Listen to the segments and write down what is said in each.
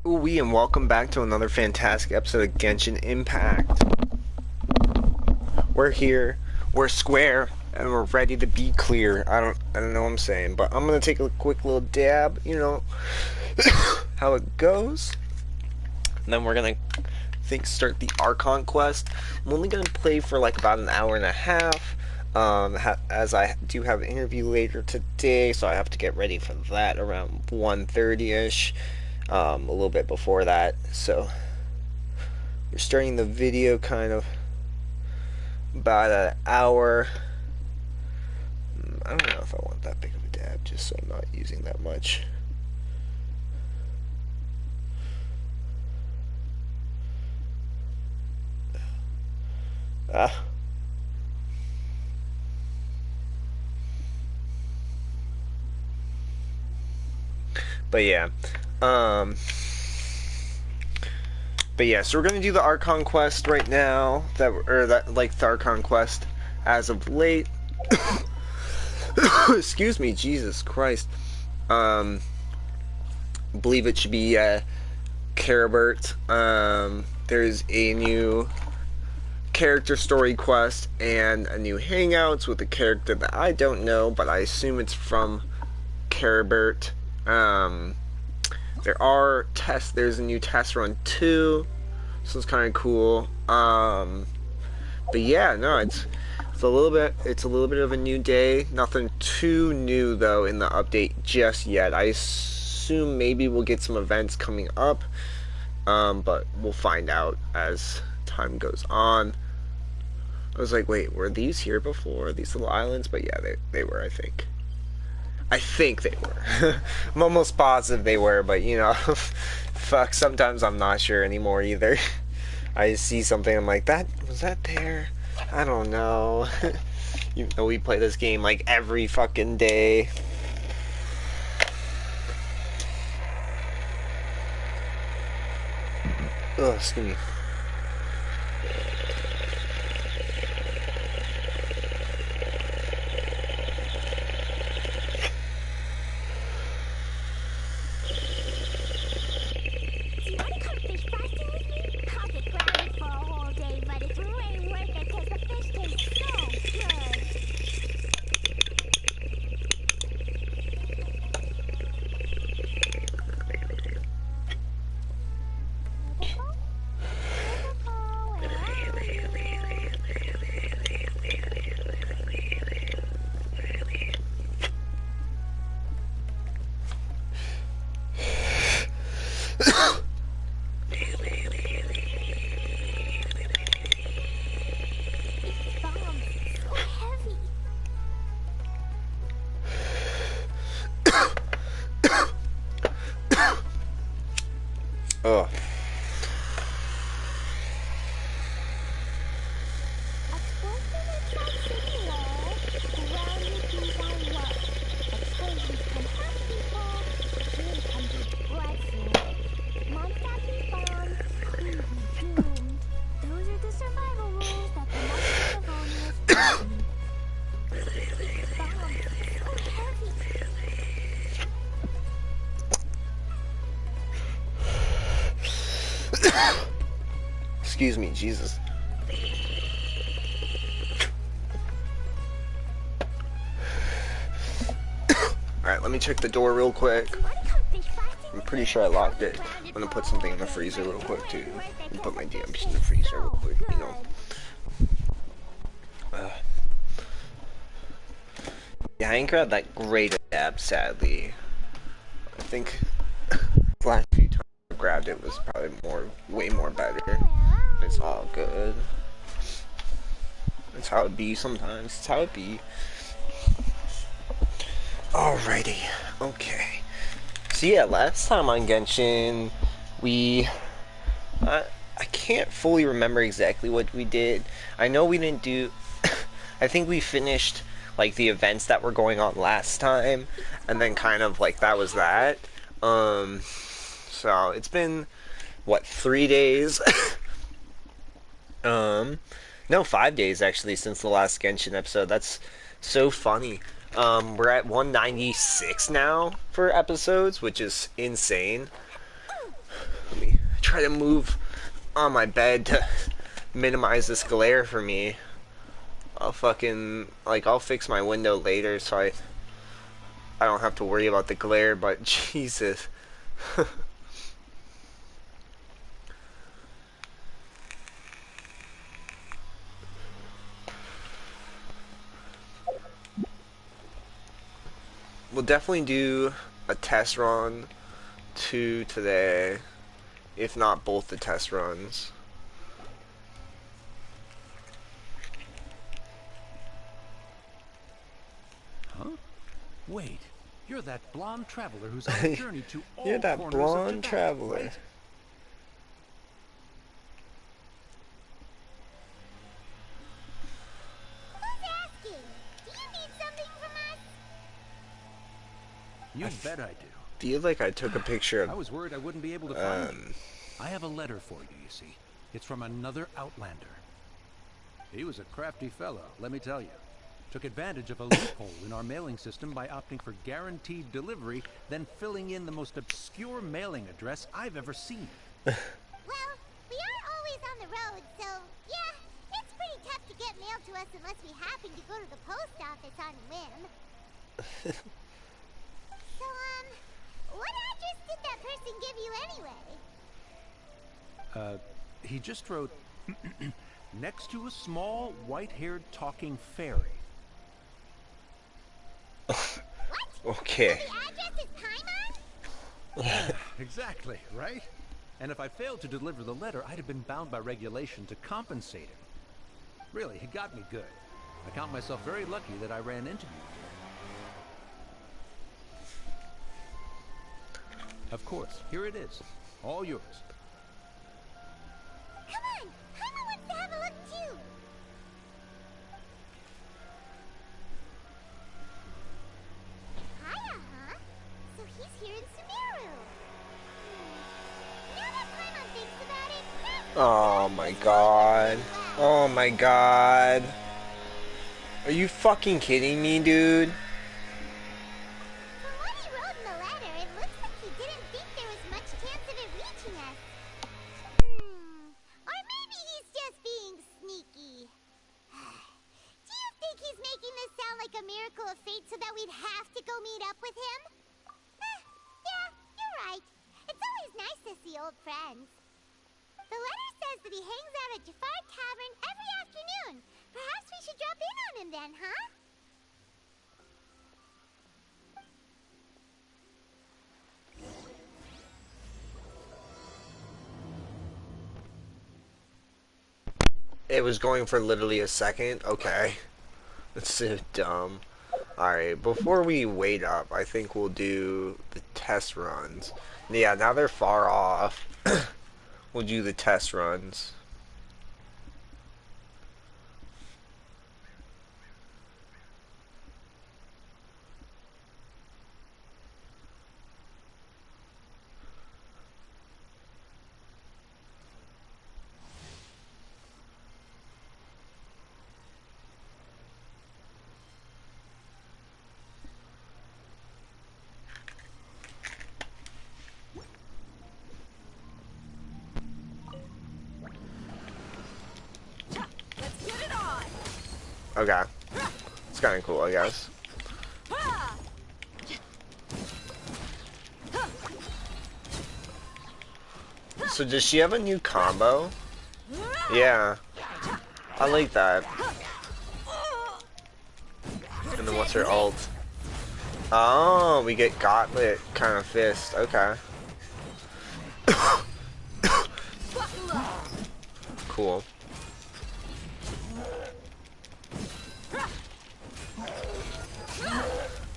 Ooh-wee, and welcome back to another fantastic episode of Genshin Impact. We're here, we're square, and we're ready to be clear. I don't know what I'm saying, but I'm gonna take a quick little dab, how it goes. And then we're gonna start the Archon quest. I'm only gonna play for like about an hour and a half. As I do have an interview later today, so I have to get ready for that around 1:30ish. A little bit before that. So we're starting the video kind of about an hour. I don't know if I want that big of a dab, just so I'm not using that much. Ah. But yeah. So we're gonna do the Archon quest right now. The Archon quest as of late. Excuse me, Jesus Christ. Believe it should be Caribert. There's a new character story quest and a new hangouts with a character that I don't know, but I assume it's from Caribert. There's a new test run too, so it's kind of cool. But yeah, no, it's a little bit of a new day. Nothing too new though in the update just yet. I assume maybe we'll get some events coming up, but we'll find out as time goes on. I was like, wait, were these here before, these little islands? But yeah, they were, I think. I think they were. I'm almost positive they were, but fuck, sometimes I'm not sure anymore either. I see something, I'm like, was that there? I don't know. Even though we play this game like every fucking day. Ugh, excuse me. Ugh. Excuse me, Jesus. Alright, let me check the door real quick. I'm pretty sure I locked it. I'm gonna put something in the freezer real quick too. Put my DMs in the freezer real quick, Yeah, I ain't grabbed that great app, sadly. I think the last few times I grabbed it was probably way more better. It's all good. That's how it be sometimes. It's how it be. Alrighty. Okay. So yeah, last time on Genshin, I can't fully remember exactly what we did. I know we didn't do... I think we finished, like, the events that were going on last time, and then kind of, like, that was that. So, it's been, what, 3 days? No, 5 days actually since the last Genshin episode. That's so funny. We're at 196 now for episodes, which is insane. try to move on my bed to minimize this glare for me. I'll fucking, like, I'll fix my window later so I don't have to worry about the glare, but Jesus. We'll definitely do a test run 2 today, if not both the test runs. Huh? Wait, you're that blonde traveler who's on a journey to all You're that corners blonde of Tibet, traveler. right? Who's asking? Do you need something from us? You bet I do. Feel like I took a picture I of was worried I wouldn't be able to find you. I have a letter for you, you see. It's from another Outlander. He was a crafty fellow, let me tell you. Took advantage of a loophole in our mailing system by opting for guaranteed delivery, then filling in the most obscure mailing address I've ever seen. Well, we aren't always on the road, so yeah, it's pretty tough to get mail to us unless we happen to go to the post office on a whim. So, what address did that person give you anyway? He just wrote, next to a small, white-haired talking fairy. What? Okay. So the address is Paimon? Yeah, exactly, right? And if I failed to deliver the letter, I'd have been bound by regulation to compensate him. Really, he got me good. I count myself very lucky that I ran into you. Of course, here it is. All yours. Come on, Paimon wants to have a look too. Hiya, huh? So he's here in Sumeru. Now that Paimon thinks about it, Oh my god. Oh my god. Are you fucking kidding me, dude? From what he wrote in the letter, it looks like he didn't think there was much chance of it reaching us. Or maybe he's just being sneaky. Do you think he's making this sound like a miracle of fate so that we'd have to go meet up with him? Yeah, you're right. It's always nice to see old friends. The letter says that he hangs out at Jafar Tavern every afternoon. Perhaps we should drop in on him then, huh? It was going for literally a second? Okay. That's so dumb. Alright, before we wait up, I think we'll do the test runs. Yeah, now they're far off. We'll do the test runs. Let's get it on. Okay. It's kind of cool, I guess. So does she have a new combo? Yeah. I like that. And then what's her ult? Oh, we get gauntlet kind of fist. Okay. Cool.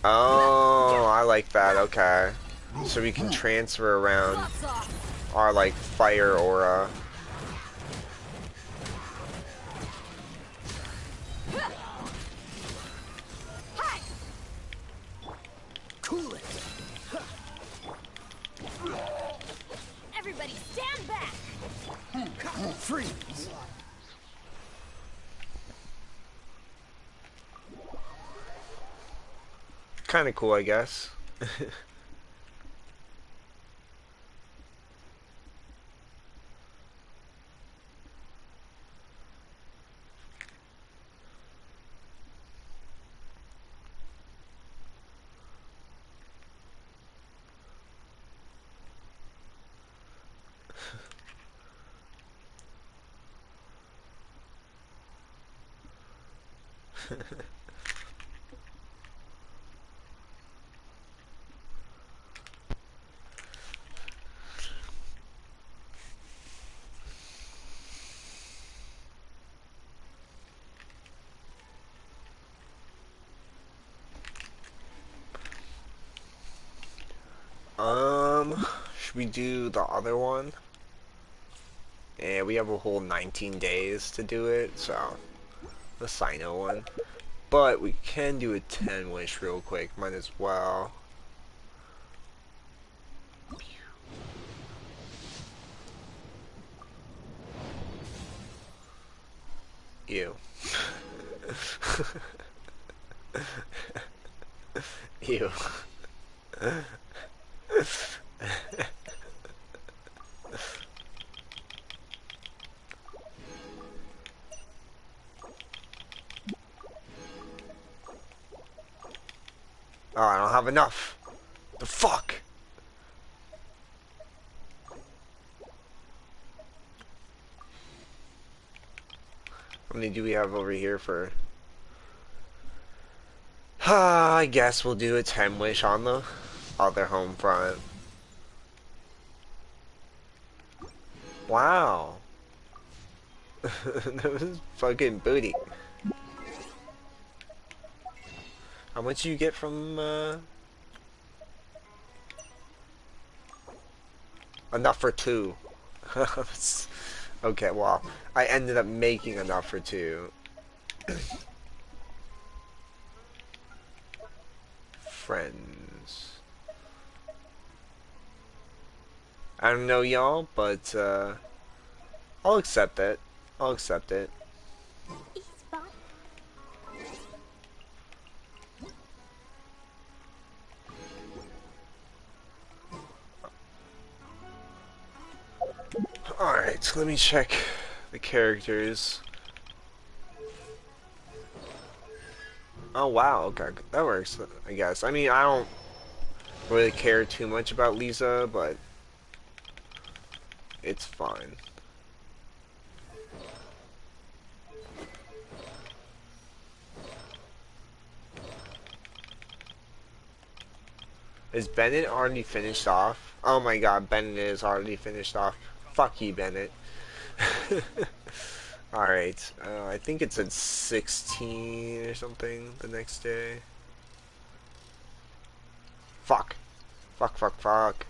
Oh, I like that. Okay. So we can transfer around our, like, fire aura. Cool it. Everybody stand back. Freeze! Kind of cool, I guess. Should we do the other one? Yeah, we have a whole 19 days to do it, so the Sino one. But we can do a 10 wish real quick, might as well. Ew. Ew. Oh, I don't have enough. The fuck? How many do we have over here for... I guess we'll do a 10 wish on the other home front. Wow. That was fucking booty. How much do you get from, enough for 2. Okay, well, I ended up making enough for 2. Friends. I don't know y'all, but, I'll accept it. I'll accept it. Alright, so let me check the characters. Oh wow, okay, that works, I guess. I mean, I don't really care too much about Lisa, but it's fine. Is Bennett already finished off? Oh my god, Bennett is already finished off. Fuck you, Bennett. Alright, I think it's at 16 or something the next day. Fuck. Fuck, fuck, fuck.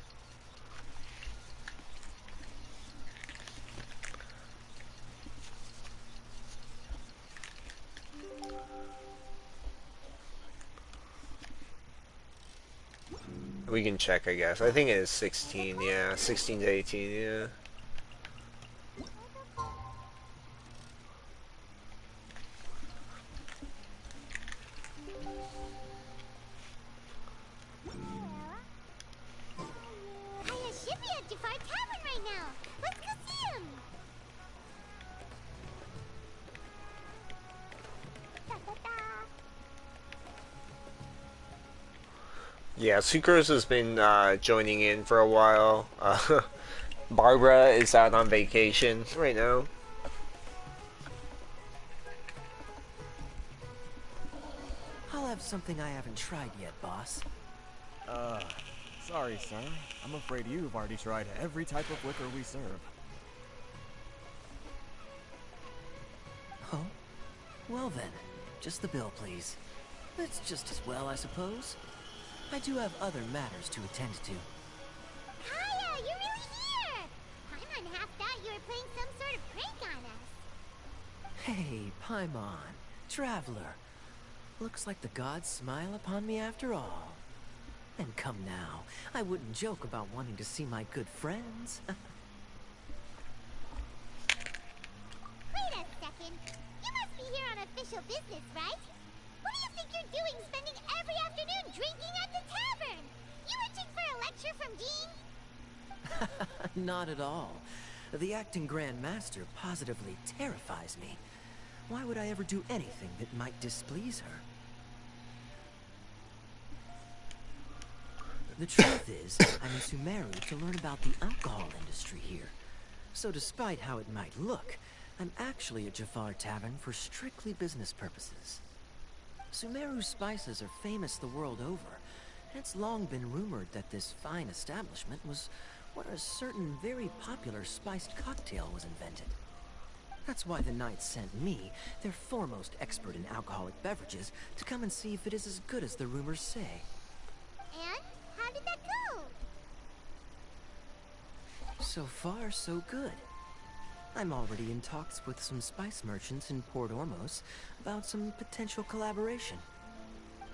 We can check, I guess. I think it is 16, yeah. 16 to 18, yeah. Yeah, Sucrose has been joining in for a while. Barbara is out on vacation right now. I'll have something I haven't tried yet, boss. Sorry, sir. I'm afraid you've already tried every type of liquor we serve. Oh? Well then, just the bill, please. That's just as well, I suppose. I do have other matters to attend to. Kaya, you're really here! Paimon half thought you were playing some sort of prank on us. Hey, Paimon, traveler. Looks like the gods smile upon me after all. And come now, I wouldn't joke about wanting to see my good friends. Wait a second. You must be here on official business, right? What do you think you're doing spending every afternoon drinking at the tavern? You itching for a lecture from Jean? Not at all. The acting Grand Master positively terrifies me. Why would I ever do anything that might displease her? The truth is, I'm in Sumeru to learn about the alcohol industry here. So despite how it might look, I'm actually at Jafar Tavern for strictly business purposes. Sumeru's spices are famous the world over, and it's long been rumored that this fine establishment was where a certain very popular spiced cocktail was invented. That's why the Knights sent me, their foremost expert in alcoholic beverages, to come and see if it is as good as the rumors say. And how did that go? So far, so good. I'm already in talks with some spice merchants in Port Ormos about some potential collaboration.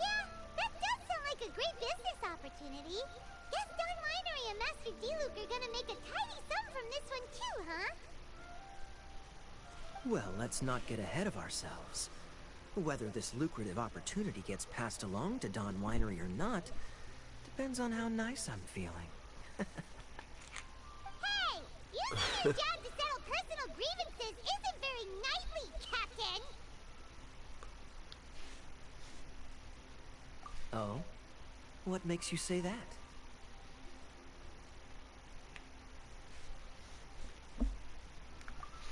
Yeah, that does sound like a great business opportunity. Guess Don Winery and Master D-Luke are gonna make a tidy sum from this one too, huh? Well, let's not get ahead of ourselves. Whether this lucrative opportunity gets passed along to Don Winery or not depends on how nice I'm feeling. Hey! Using your job to settle personal grievances isn't very knightly, Captain! Oh? What makes you say that?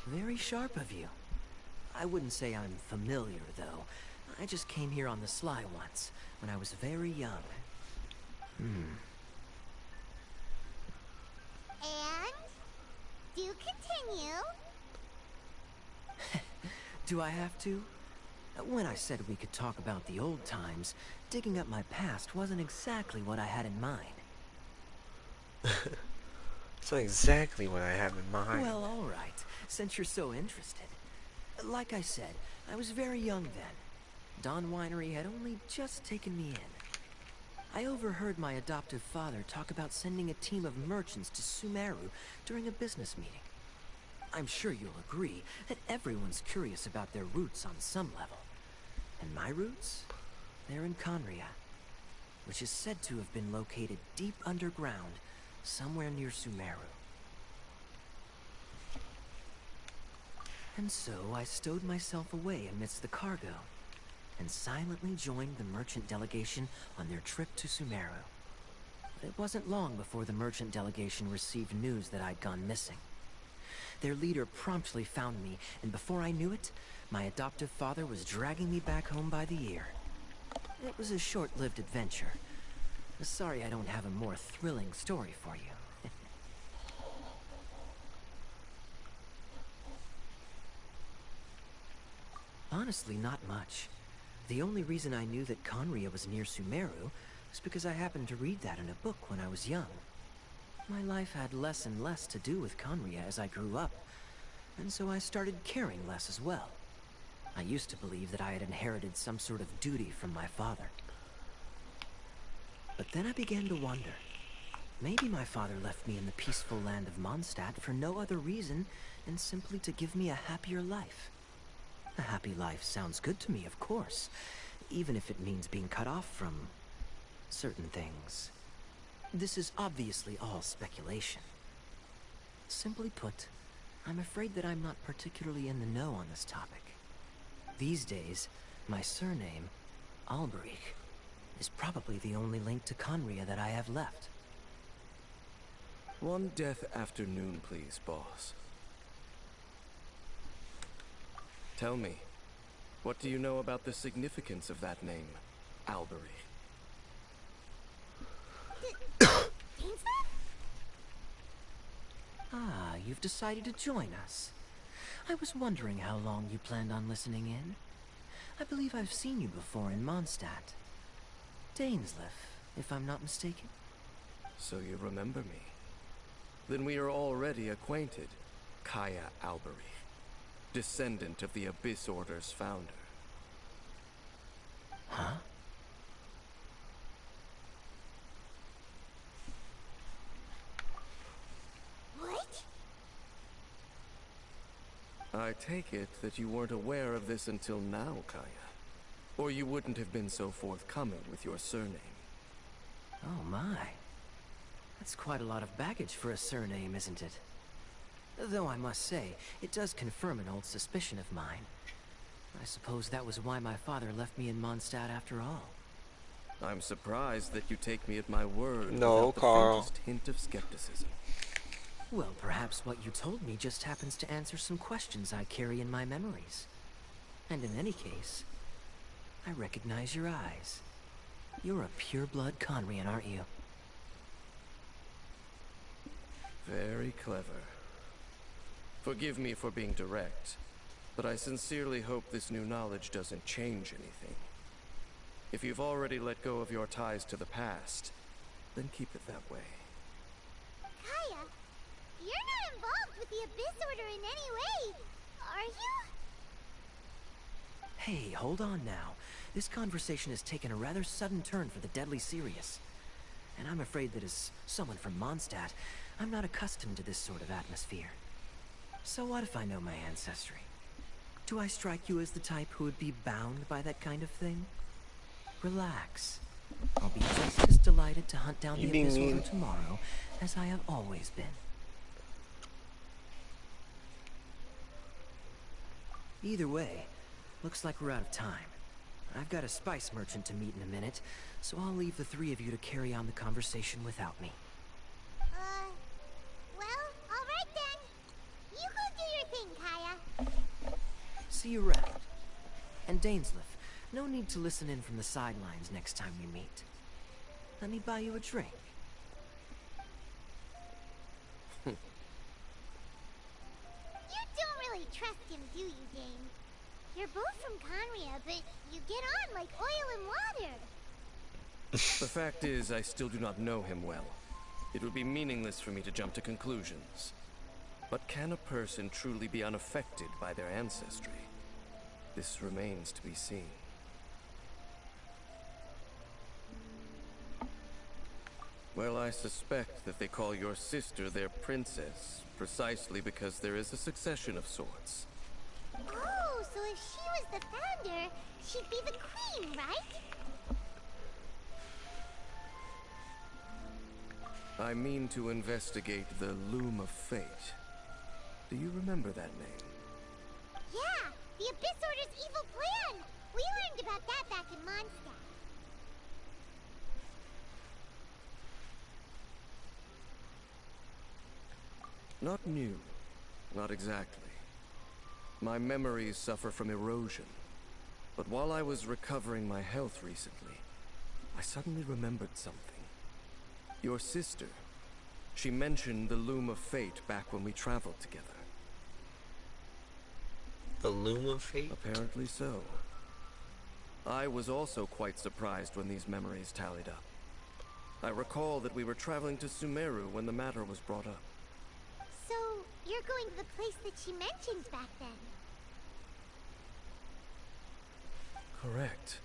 Very sharp of you. I wouldn't say I'm familiar, though. I just came here on the sly once, when I was very young. And? Do continue. Do I have to? When I said we could talk about the old times, digging up my past wasn't exactly what I had in mind. It's not exactly what I have in mind. Well, all right, since you're so interested. Like I said, I was very young then. Don Winery had only just taken me in. I overheard my adoptive father talk about sending a team of merchants to Sumeru during a business meeting. I'm sure you'll agree that everyone's curious about their roots on some level. And my roots? They're in Conria, which is said to have been located deep underground, somewhere near Sumeru. And so I stowed myself away amidst the cargo, and silently joined the merchant delegation on their trip to Sumeru. But it wasn't long before the merchant delegation received news that I'd gone missing. Their leader promptly found me, and before I knew it, my adoptive father was dragging me back home by the ear. It was a short-lived adventure. Sorry I don't have a more thrilling story for you. Honestly, not much. The only reason I knew that Conria was near Sumeru was because I happened to read that in a book when I was young. My life had less and less to do with Conria as I grew up, and so I started caring less as well. I used to believe that I had inherited some sort of duty from my father. But then I began to wonder. Maybe my father left me in the peaceful land of Mondstadt for no other reason than simply to give me a happier life. A happy life sounds good to me, of course, even if it means being cut off from certain things. This is obviously all speculation. Simply put, I'm afraid that I'm not particularly in the know on this topic. These days, my surname, Alberich, is probably the only link to Conria that I have left. One death afternoon, please, boss. Tell me, what do you know about the significance of that name, Alberich? Ah, you've decided to join us. I was wondering how long you planned on listening in. I believe I've seen you before in Mondstadt. Dainsleif, if I'm not mistaken. So you remember me. Then we are already acquainted. Kaya Alberich, descendant of the Abyss Order's founder. Huh? What? I take it that you weren't aware of this until now, Kaya. Or you wouldn't have been so forthcoming with your surname. Oh my. That's quite a lot of baggage for a surname, isn't it? Though I must say, it does confirm an old suspicion of mine. I suppose that was why my father left me in Mondstadt after all. I'm surprised that you take me at my word No, without the Carl. faintest hint of skepticism. Well, perhaps what you told me just happens to answer some questions I carry in my memories. And in any case, I recognize your eyes. You're a pure-blood Conrian, aren't you? Very clever. Forgive me for being direct, but I sincerely hope this new knowledge doesn't change anything. If you've already let go of your ties to the past, then keep it that way. Kaya, you're not involved with the Abyss Order in any way, are you? Hey, hold on now. This conversation has taken a rather sudden turn for the deadly serious. And I'm afraid that as someone from Mondstadt, I'm not accustomed to this sort of atmosphere. So what if I know my ancestry? Do I strike you as the type who would be bound by that kind of thing? Relax. I'll be just as delighted to hunt down the Abyss Order tomorrow as I have always been. Either way, looks like we're out of time. I've got a spice merchant to meet in a minute, so I'll leave the three of you to carry on the conversation without me. Well, alright then. You go do your thing, Kaya. See you around. And Dainsleif, no need to listen in from the sidelines next time we meet. Let me buy you a drink. You don't really trust him, do you, Dane? You're both from Conria, but you get on like oil and water. The fact is, I still do not know him well. It would be meaningless for me to jump to conclusions. But can a person truly be unaffected by their ancestry? This remains to be seen. Well, I suspect that they call your sister their princess, precisely because there is a succession of sorts. Oh, so if she was the founder, she'd be the queen, right? I mean to investigate the Loom of Fate. Do you remember that name? Yeah, the Abyss Order's evil plan! We learned about that back in Mondstadt. Not new. Not exactly. My memories suffer from erosion. But while I was recovering my health recently, I suddenly remembered something. Your sister. She mentioned the Loom of Fate back when we traveled together. The Loom of Fate? Apparently so. I was also quite surprised when these memories tallied up. I recall that we were traveling to Sumeru when the matter was brought up. So, you're going to the place that she mentioned back then? Correct.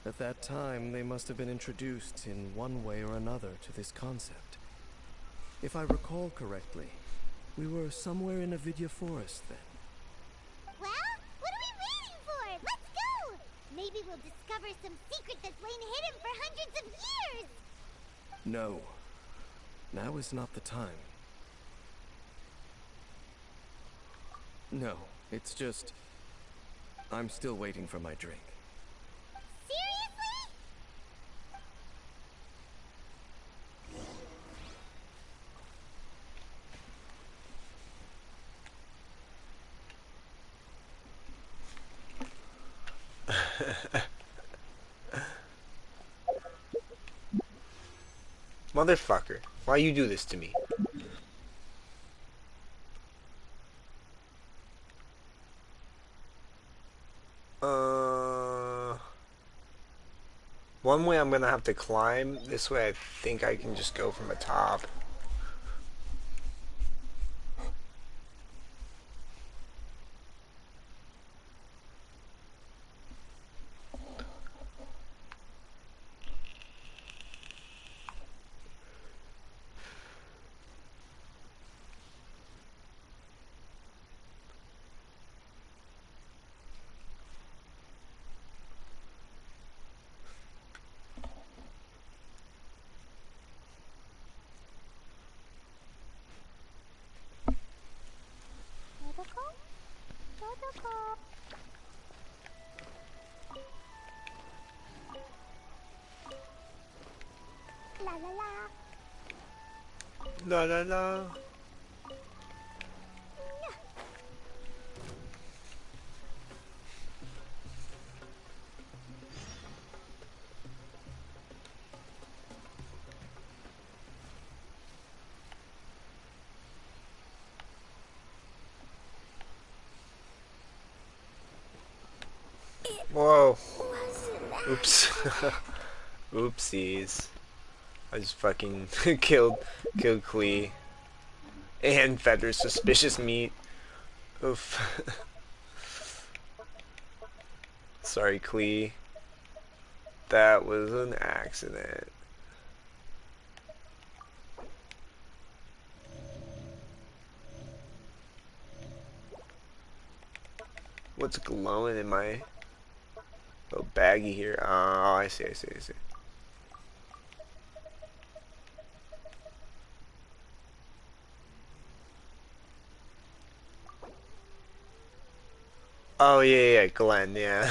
At that time, they must have been introduced in one way or another to this concept. If I recall correctly, we were somewhere in Avidya Forest then. Well, what are we waiting for? Let's go! Maybe we'll discover some secret that's lain hidden for hundreds of years! No. Now is not the time. No, it's just... I'm still waiting for my drink. Seriously? Motherfucker, why you do this to me? One way I'm gonna have to climb. This way I think I can just go from the top. La la la. La la la. Whoa. Oops. Oopsies. I just fucking killed Klee and fed her suspicious meat. Oof. Sorry, Klee. That was an accident. What's glowing in my little baggie here? Oh, I see. Oh, yeah, Glenn, yeah.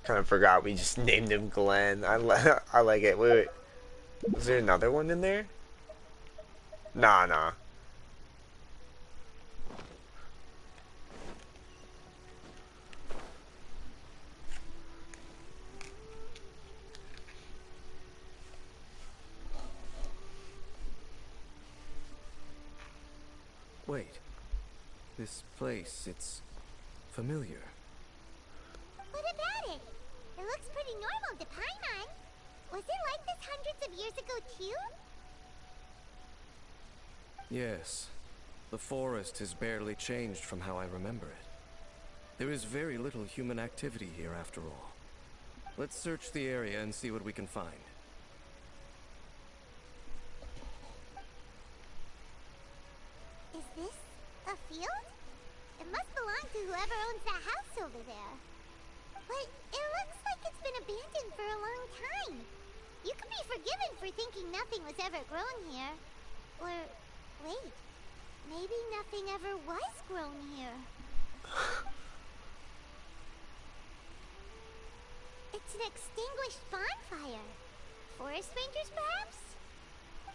Kind of forgot we just named him Glenn. I like it. Wait. Was there another one in there? Nah. Wait. This place, it's familiar. What about it? It looks pretty normal to Paimon. Was it like this hundreds of years ago too? Yes. The forest has barely changed from how I remember it. There is very little human activity here after all. Let's search the area and see what we can find. Is this a field? It must belong to whoever owns that house over there. But it looks like it's been abandoned for a long time. You could be forgiven for thinking nothing was ever grown here. Or, wait, maybe nothing ever was grown here. It's an extinguished bonfire. Forest rangers, perhaps?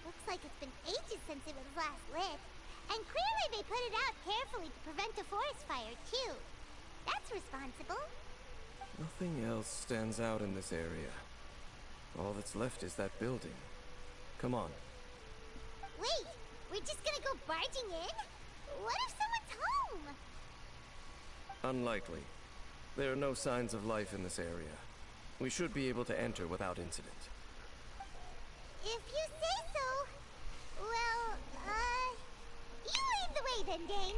Looks like it's been ages since it was last lit. And clearly they put it out carefully to prevent a forest fire, too. That's responsible. Nothing else stands out in this area. All that's left is that building. Come on. Wait, we're just gonna go barging in? What if someone's home? Unlikely. There are no signs of life in this area. We should be able to enter without incident. If you say so. Well, you lead the way then, Dane.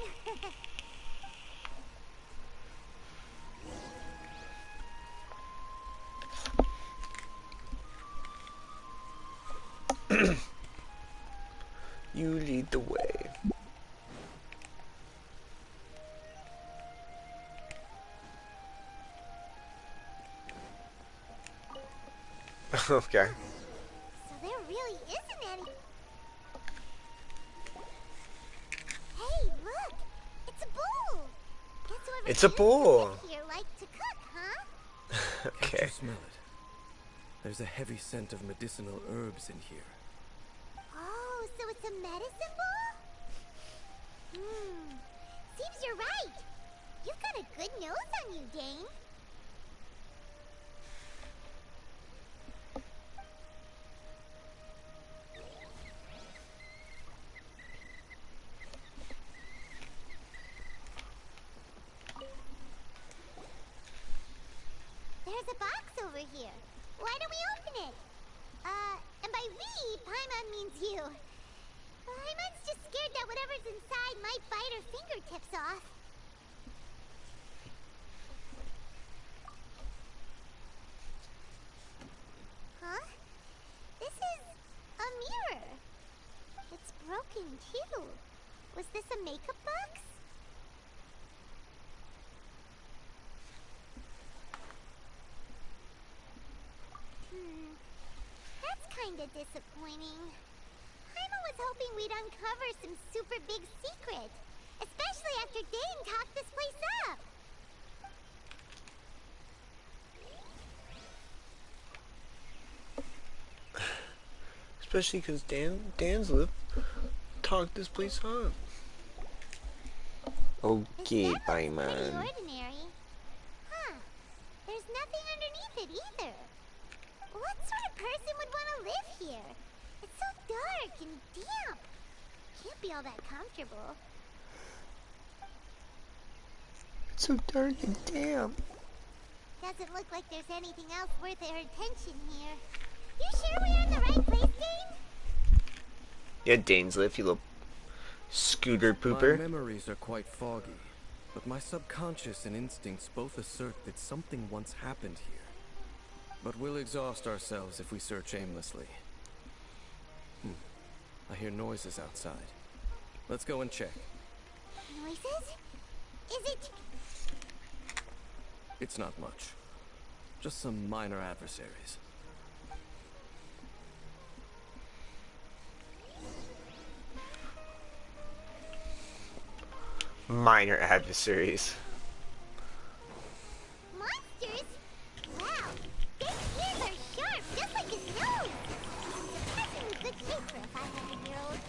You lead the way. Okay. So there really isn't any. Hey, look! It's a bull! Guess whoever It's a used to bull. live here liked to cook, huh? Can't Okay. you smell it? There's a heavy scent of medicinal herbs in here. Oh, so it's a medicine bull? Seems you're right. You've got a good nose on you, Dane. There's a box over here. Why don't we open it? And by we, Paimon means you. Paimon's just scared that whatever's inside might bite her fingertips off. Huh? This is a mirror. It's broken too. Was this a makeup box? That's kinda disappointing. Paimon was hoping we'd uncover some super big secret. Especially after Dane talked this place up. Especially because Dan's lip talked this place up. Okay, This bye, looks pretty man. ordinary. Huh. There's nothing underneath it either. What sort of person would want to live here? It's so dark and damp. comfortable. It's so dark and damp. Doesn't look like there's anything else worth our attention here. You sure we're in the right place, Dane? Yeah, Dainsliff, you little scooter My pooper. memories are quite foggy, but my subconscious and instincts both assert that something once happened here. But we'll exhaust ourselves if we search aimlessly. I hear noises outside. Let's go and check. Noises? Is it... It's not much. Just some minor adversaries. Minor adversaries. monsters? Wow, their ears are sharp, just like his nose. Surprisingly good shape for a 500-year-old.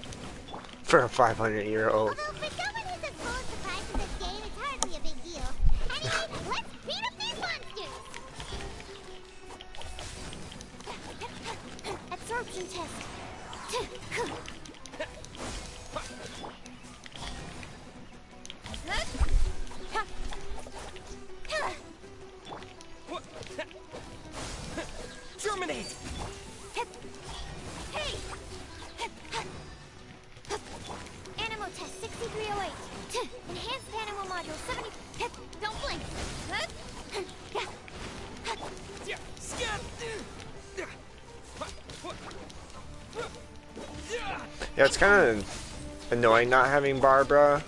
For a 500-year-old. Although for someone who's as full of surprises as Dane, it's hardly a big deal. Anyway, let's beat up these monsters! Absorption test. Germinate! Hey! Animal test 6308. Enhanced animal module 70. Don't blink. Yeah, it's kind of annoying not having Barbara,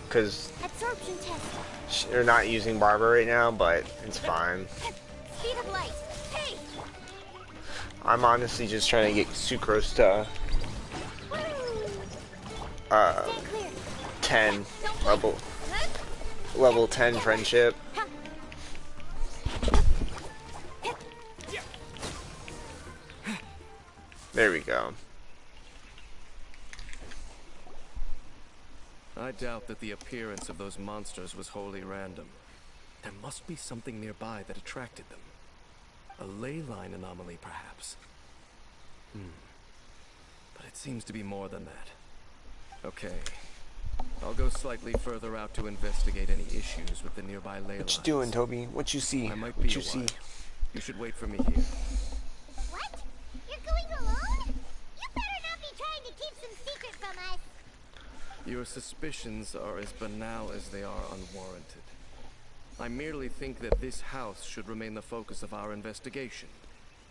because Absorption test. they're not using Barbara right now, but it's fine. Speed of light. Hey! I'm honestly just trying to get Sucrose to Woo! uh, Stand clear. 10 Don't blink. level 10 friendship. There we go. I doubt that the appearance of those monsters was wholly random. There must be something nearby that attracted them. A ley line anomaly, perhaps. But it seems to be more than that. Okay. I'll go slightly further out to investigate any issues with the nearby ley lines. What you doing, Toby? What you see? I might be What a you see? while. You should wait for me here. What? You're going alone? You better not be trying to keep some secret from us. Your suspicions are as banal as they are unwarranted. I merely think that this house should remain the focus of our investigation.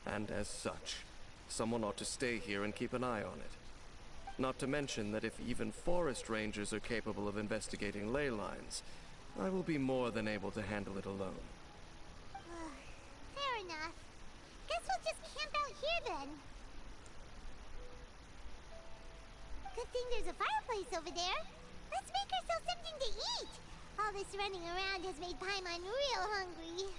And as such, someone ought to stay here and keep an eye on it. Not to mention that if even forest rangers are capable of investigating ley lines, I will be more than able to handle it alone. Fair enough. Guess we'll just camp out here then. Good thing there's a fireplace over there. Let's make ourselves something to eat. All this running around has made Paimon real hungry.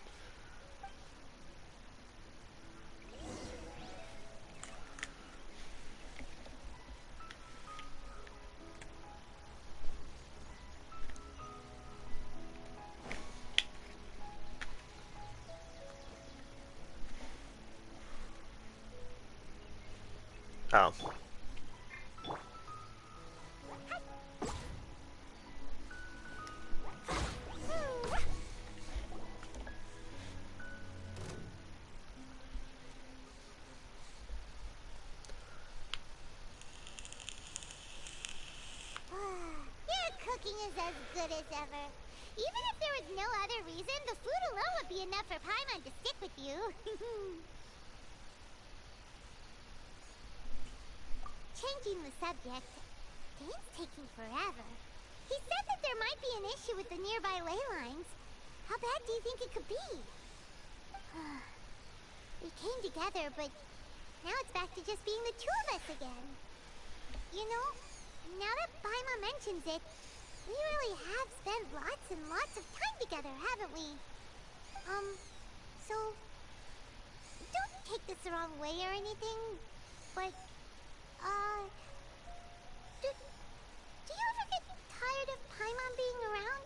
Oh. Your cooking is as good as ever. Even if there was no other reason, the food alone would be enough for Paimon to stick with you. Changing the subject, Dane's taking forever. He said that there might be an issue with the nearby ley lines. How bad do you think it could be? We came together, but now it's back to just being the two of us again. You know, now that Paimon mentions it, we really have spent lots and lots of time together, haven't we? So, don't take this the wrong way or anything, but, do you ever get tired of Paimon being around?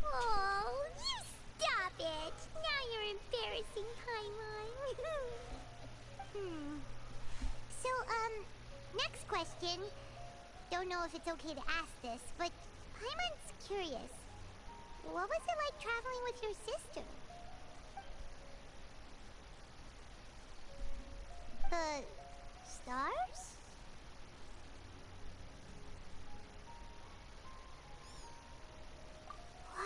Oh, you stop it! Now you're embarrassing question. Don't know if it's okay to ask this, but Paimon's curious. What was it like traveling with your sister? The stars? Wow.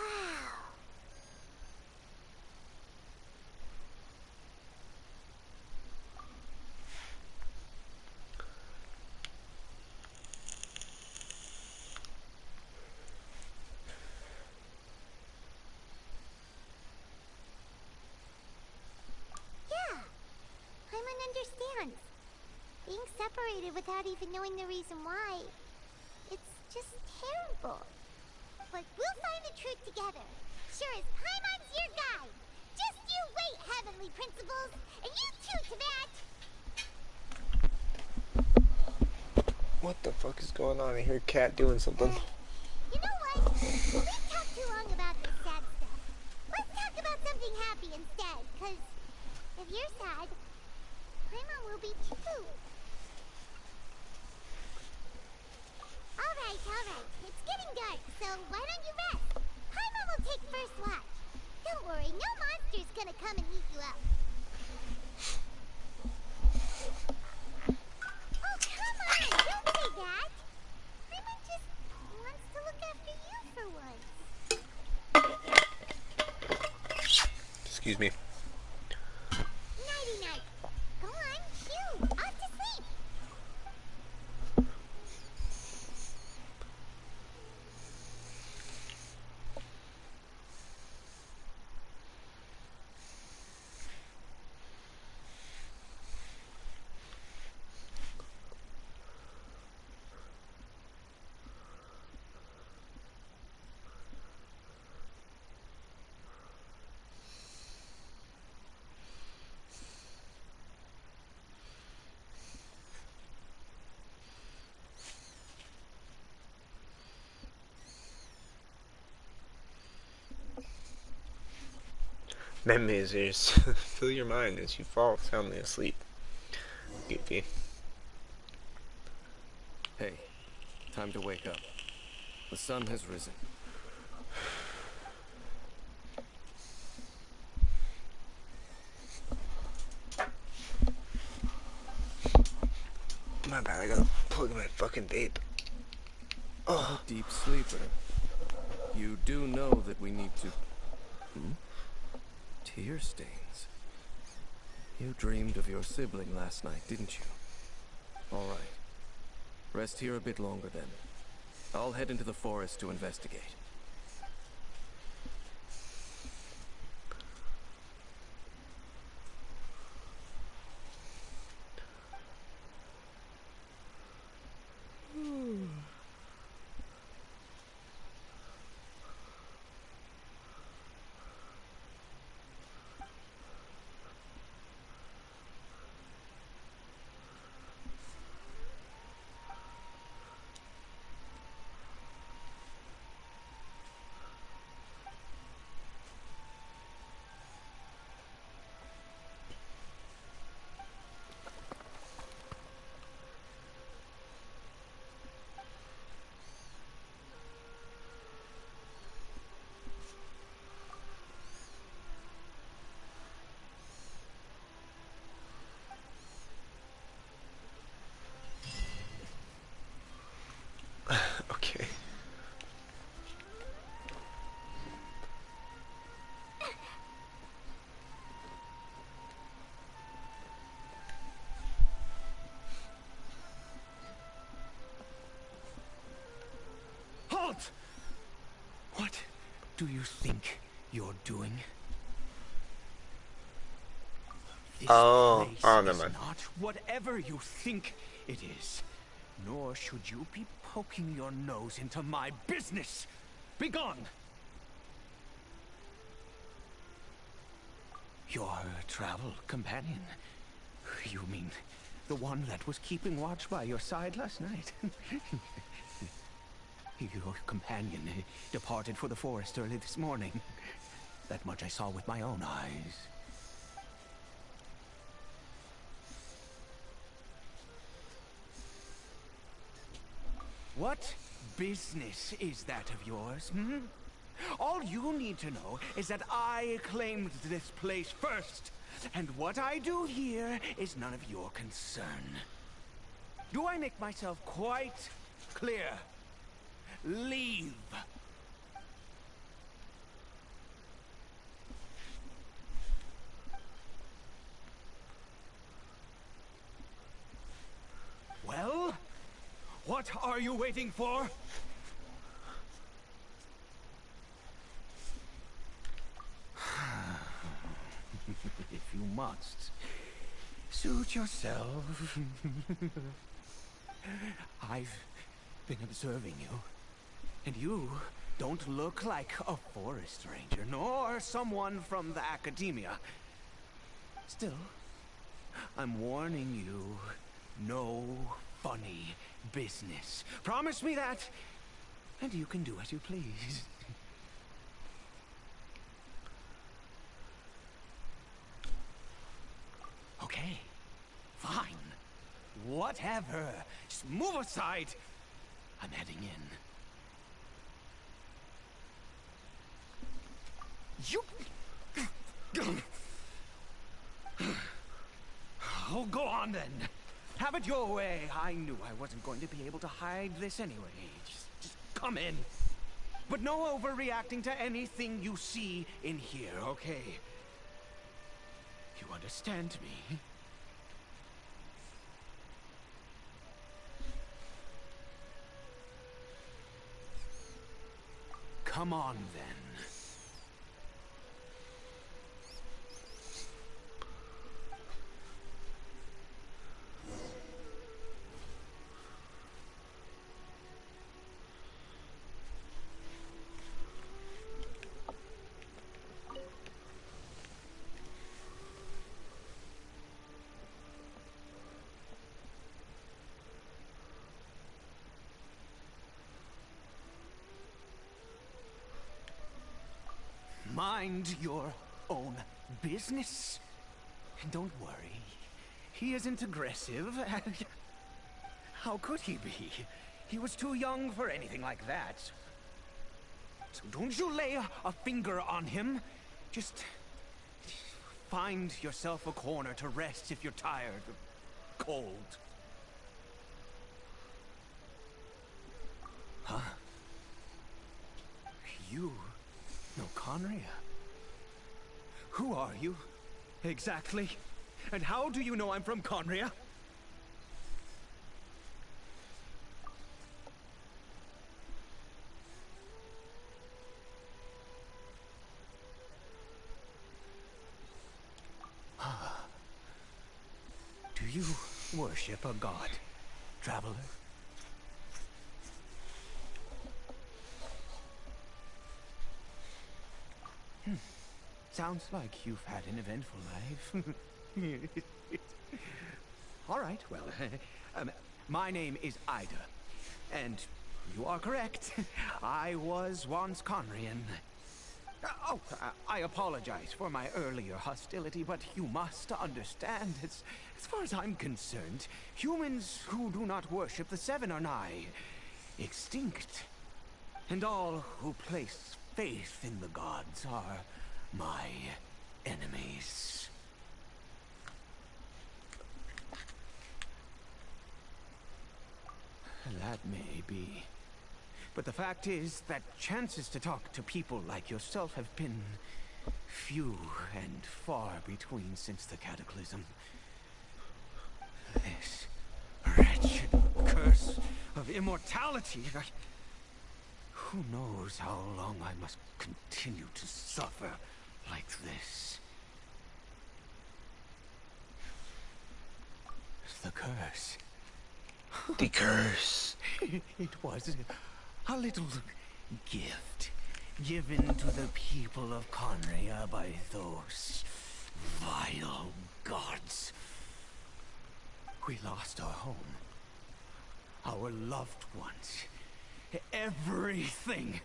Yeah, Paimon understands. Being separated without even knowing the reason why, it's just terrible. But we'll find the truth together. Sure as Paimon's your guide. Just you wait, Heavenly Principles, and you too, Tibet. What the fuck is going on? I hear Cat doing something. You know what? We've talked too long about this sad stuff. Let's talk about something happy instead, because if you're sad, Paimon will be too. Alright. It's getting dark, so why don't you rest? Paimon will take first watch. Don't worry, no monster's gonna come and eat you up. Oh, come on! Don't say that! Paimon just wants to look after you for once. Excuse me. Nighty-night. Go on, shoo! Off to sleep! Memories. Fill your mind as you fall soundly asleep. Goofy. Hey, time to wake up. The sun has risen. My bad, I gotta plug in my fucking vape. Oh, deep sleeper. You do know that we need to... Tear stains. You dreamed of your sibling last night, didn't you? All right. Rest here a bit longer then. I'll head into the forest to investigate. Okay. Halt! What do you think you're doing? This place never is mind. not whatever you think it is. Nor should you be poking your nose into my business. Begone! Your travel companion? You mean the one that was keeping watch by your side last night? Your companion departed for the forest early this morning. That much I saw with my own eyes. What business is that of yours, hmm? All you need to know is that I claimed this place first, and what I do here is none of your concern. Do I make myself quite clear? Leave. Well, what are you waiting for? If you must, suit yourself. I've been observing you, and you don't look like a forest ranger, nor someone from the academia. Still, I'm warning you, no funny business. Promise me that, and you can do as you please. Okay, fine. Whatever. Just move aside. I'm heading in. You... Oh, go on then. Have it your way. I knew I wasn't going to be able to hide this anyway. Just come in. But no overreacting to anything you see in here, okay? You understand me? Come on, then. Mind your own business. And don't worry, he isn't aggressive. How could he be? He was too young for anything like that. So don't you lay a finger on him. Just find yourself a corner to rest if you're tired or cold. Huh? You... No, Conria. Who are you, exactly? And how do you know I'm from Conria? Do you worship a god, traveler? Sounds like you've had an eventful life. All right, well, my name is Ida, and you are correct. I was once Conrian. I apologize for my earlier hostility, but you must understand, as far as I'm concerned, humans who do not worship the Seven are nigh extinct. And all who place faith in the gods are my enemies. That may be. But the fact is that chances to talk to people like yourself have been few and far between since the cataclysm. This wretched curse of immortality. Who knows how long I must continue to suffer like this? The curse. The curse. It was a little gift given to the people of Conria by those vile gods. We lost our home, our loved ones, everything.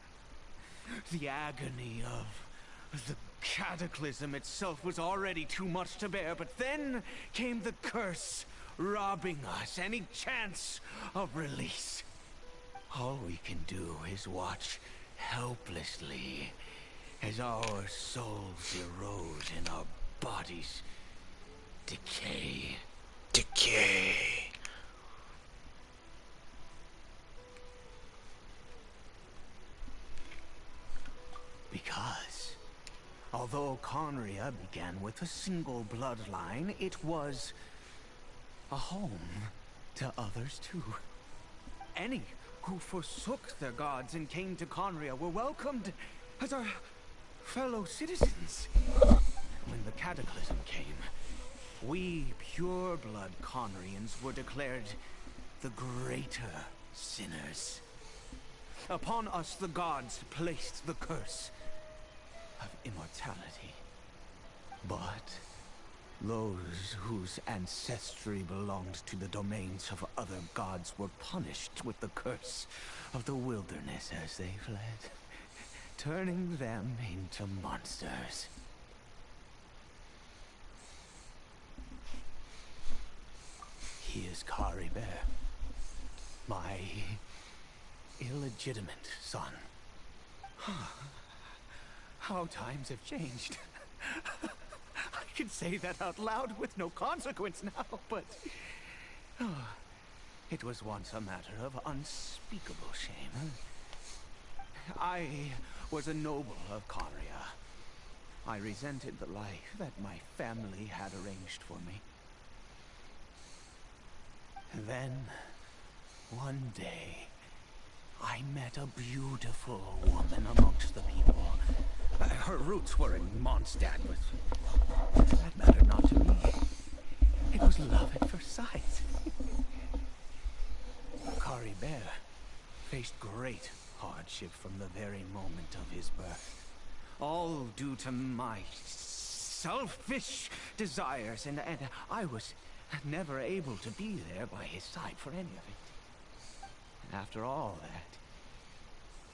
The agony of the cataclysm itself was already too much to bear, but then came the curse, robbing us any chance of release. All we can do is watch helplessly as our souls erode and our bodies decay. Decay. Because, although Conria began with a single bloodline, it was a home to others too. Any who forsook their gods and came to Conria were welcomed as our fellow citizens. When the cataclysm came, we pure-blood Conrians were declared the greater sinners. Upon us the gods placed the curse of immortality. But those whose ancestry belonged to the domains of other gods were punished with the curse of the wilderness as they fled, turning them into monsters. He is Kari Bear, my illegitimate son. How times have changed. I can say that out loud with no consequence now, but it was once a matter of unspeakable shame. I was a noble of Conria. I resented the life that my family had arranged for me. Then, one day, I met a beautiful woman amongst the people. Her roots were in Mondstadt, but that mattered not to me. It was love at first sight. Kari Bear faced great hardship from the very moment of his birth. All due to my selfish desires, and I was never able to be there by his side for any of it. And after all that,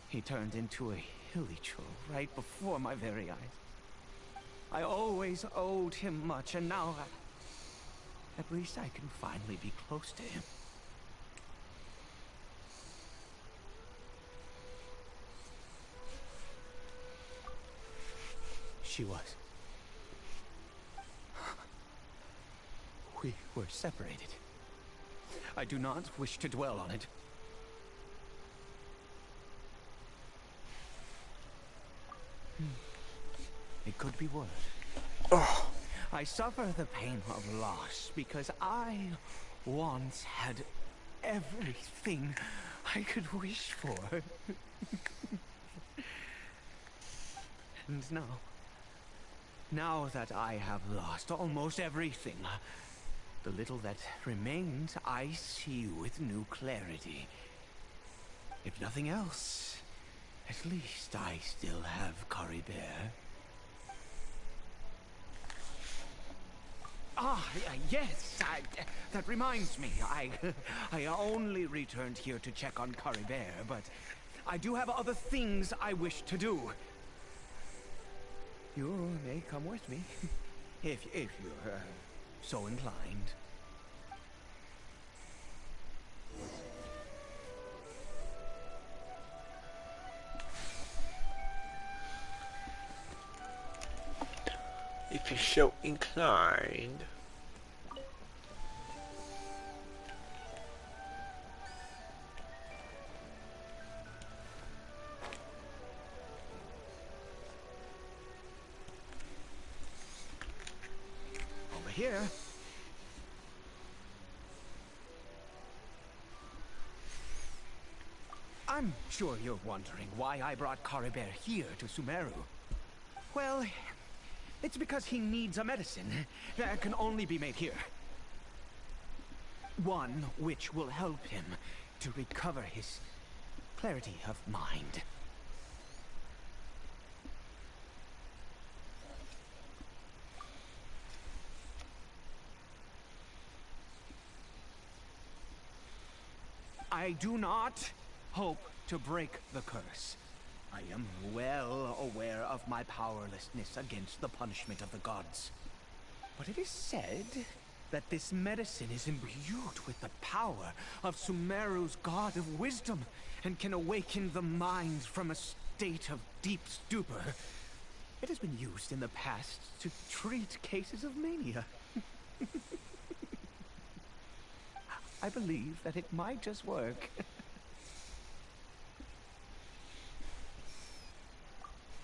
he turned into a hilichurl right before my very eyes. I always owed him much, and now at least I can finally be close to him. She was. We were separated. I do not wish to dwell on it. It could be worse. Oh. I suffer the pain of loss because I once had everything I could wish for. And now that I have lost almost everything, the little that remains I see with new clarity. If nothing else, at least I still have Kari Bear. Yes, that reminds me. I only returned here to check on Kari Bear, but I do have other things I wish to do. You may come with me, if you're so inclined. If you're so inclined. Over here. I'm sure you're wondering why I brought Kari Bear here to Sumeru. Well, it's because he needs a medicine that can only be made here. One which will help him to recover his clarity of mind. I do not hope to break the curse. I am well aware of my powerlessness against the punishment of the gods. But it is said that this medicine is imbued with the power of Sumeru's god of wisdom and can awaken the mind from a state of deep stupor. It has been used in the past to treat cases of mania. I believe that it might just work.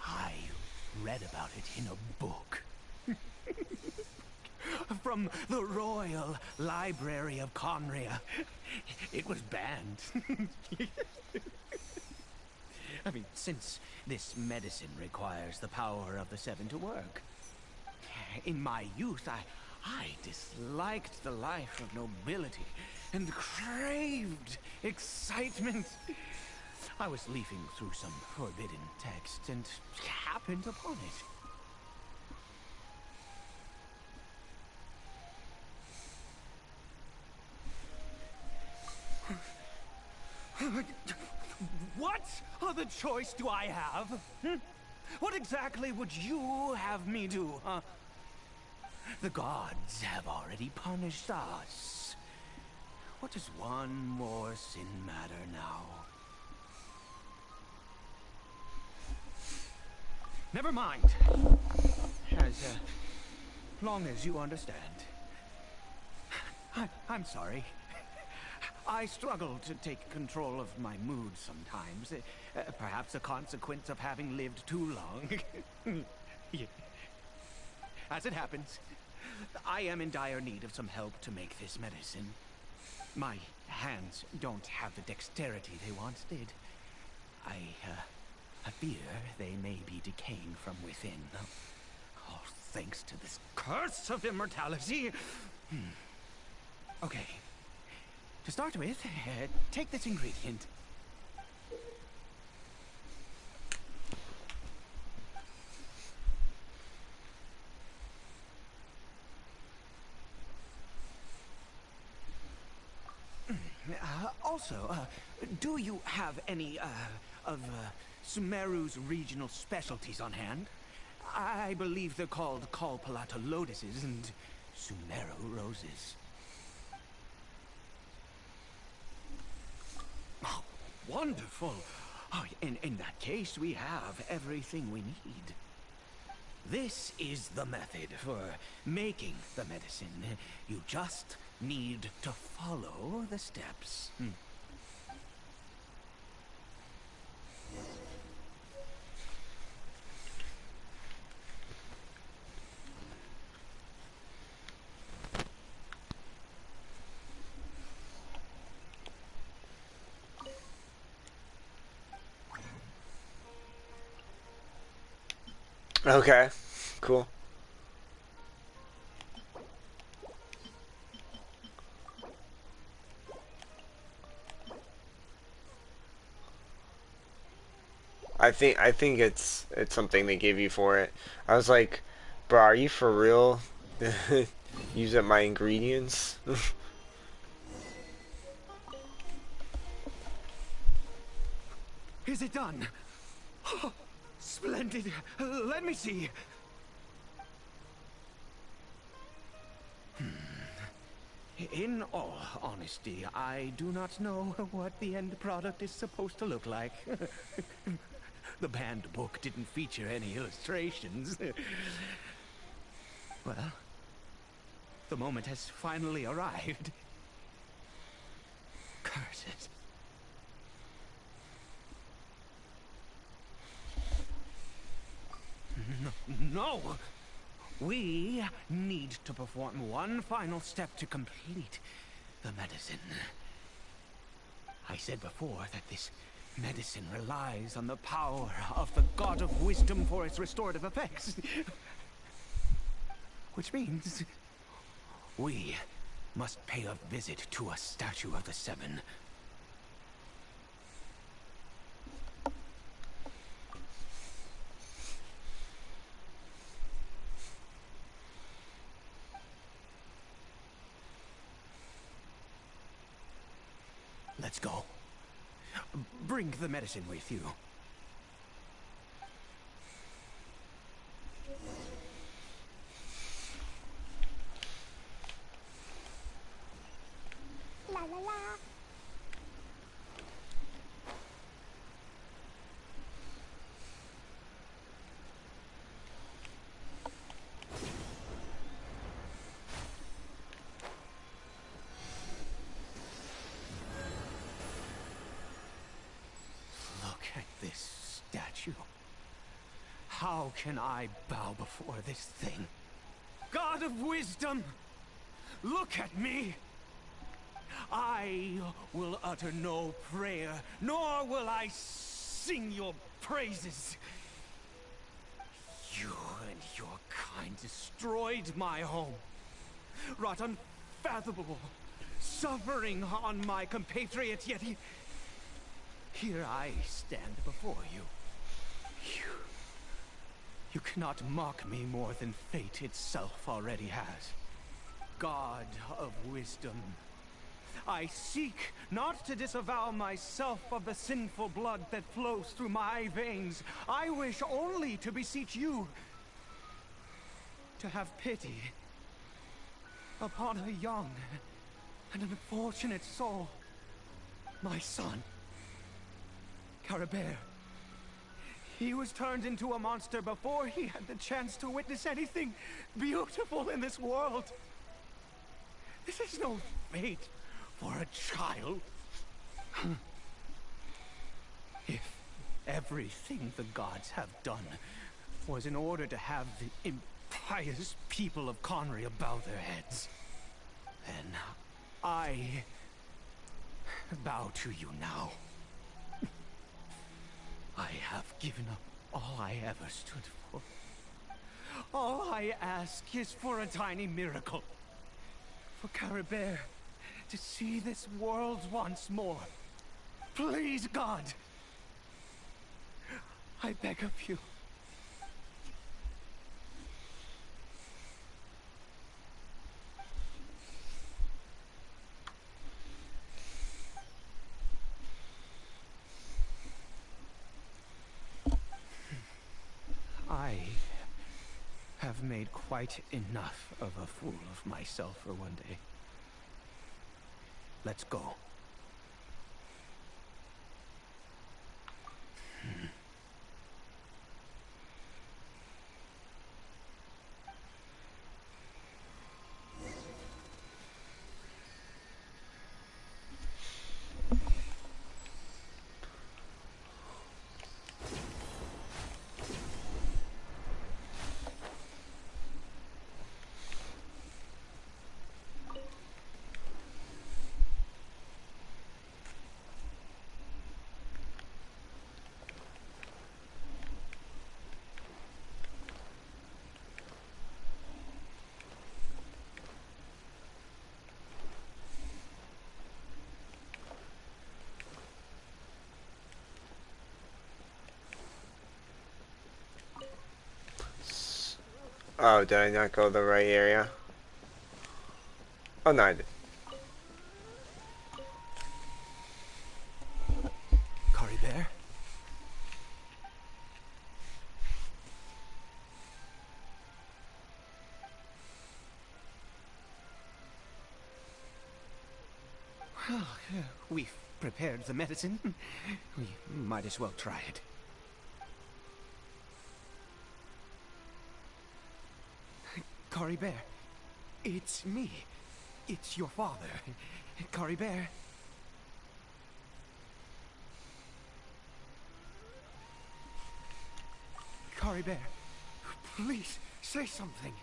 I read about it in a book. From the Royal Library of Conria. It was banned. I mean, since this medicine requires the power of the Seven to work. In my youth, I disliked the life of nobility and craved excitement. I was leafing through some forbidden text and happened upon it. What other choice do I have? What exactly would you have me do, huh? The gods have already punished us. What does one more sin matter now? Never mind. As long as you understand. I'm sorry. I struggle to take control of my mood sometimes. Perhaps a consequence of having lived too long. Yeah. As it happens, I am in dire need of some help to make this medicine. My hands don't have the dexterity they once did. I fear they may be decaying from within. Oh, thanks to this curse of immortality. Okay. To start with, take this ingredient. Also, do you have any, of Sumeru's regional specialties on hand? I believe they're called Kalpalata lotuses and Sumeru roses. Oh, wonderful! Oh, in that case, we have everything we need. This is the method for making the medicine. You just need to follow the steps. Okay, cool. I think it's something they give you for it. I was like, bro, are you for real? Use up my ingredients? Is it done? Oh, splendid. Let me see. In all honesty, I do not know what the end product is supposed to look like. The banned book didn't feature any illustrations. Well, the moment has finally arrived. Curses. No! We need to perform one final step to complete the medicine. I said before that this medicine relies on the power of the god of wisdom for its restorative effects. Which means we must pay a visit to a statue of the Seven. Let's go. Bring the medicine with you. how can I bow before this thing? God of wisdom, look at me. I will utter no prayer, nor will I sing your praises. You and your kind destroyed my home, wrought unfathomable suffering on my compatriots, yet here I stand before you. You cannot mock me more than fate itself already has. God of wisdom, I seek not to disavow myself of the sinful blood that flows through my veins. I wish only to beseech you to have pity upon a young and unfortunate soul, my son, Caribert. He was turned into a monster before he had the chance to witness anything beautiful in this world. This is no fate for a child. If everything the gods have done was in order to have the impious people of Conria bow their heads, then I bow to you now. I have given up all I ever stood for. All I ask is for a tiny miracle. For Caribert to see this world once more. Please, God. I beg of you. I have made quite enough of a fool of myself for one day. Let's go. Oh, did I not go the right area? Oh, no, I did. Caribert? Well, we've prepared the medicine. We might as well try it. Caribert, it's me. It's your father. Caribert. Caribert, please say something.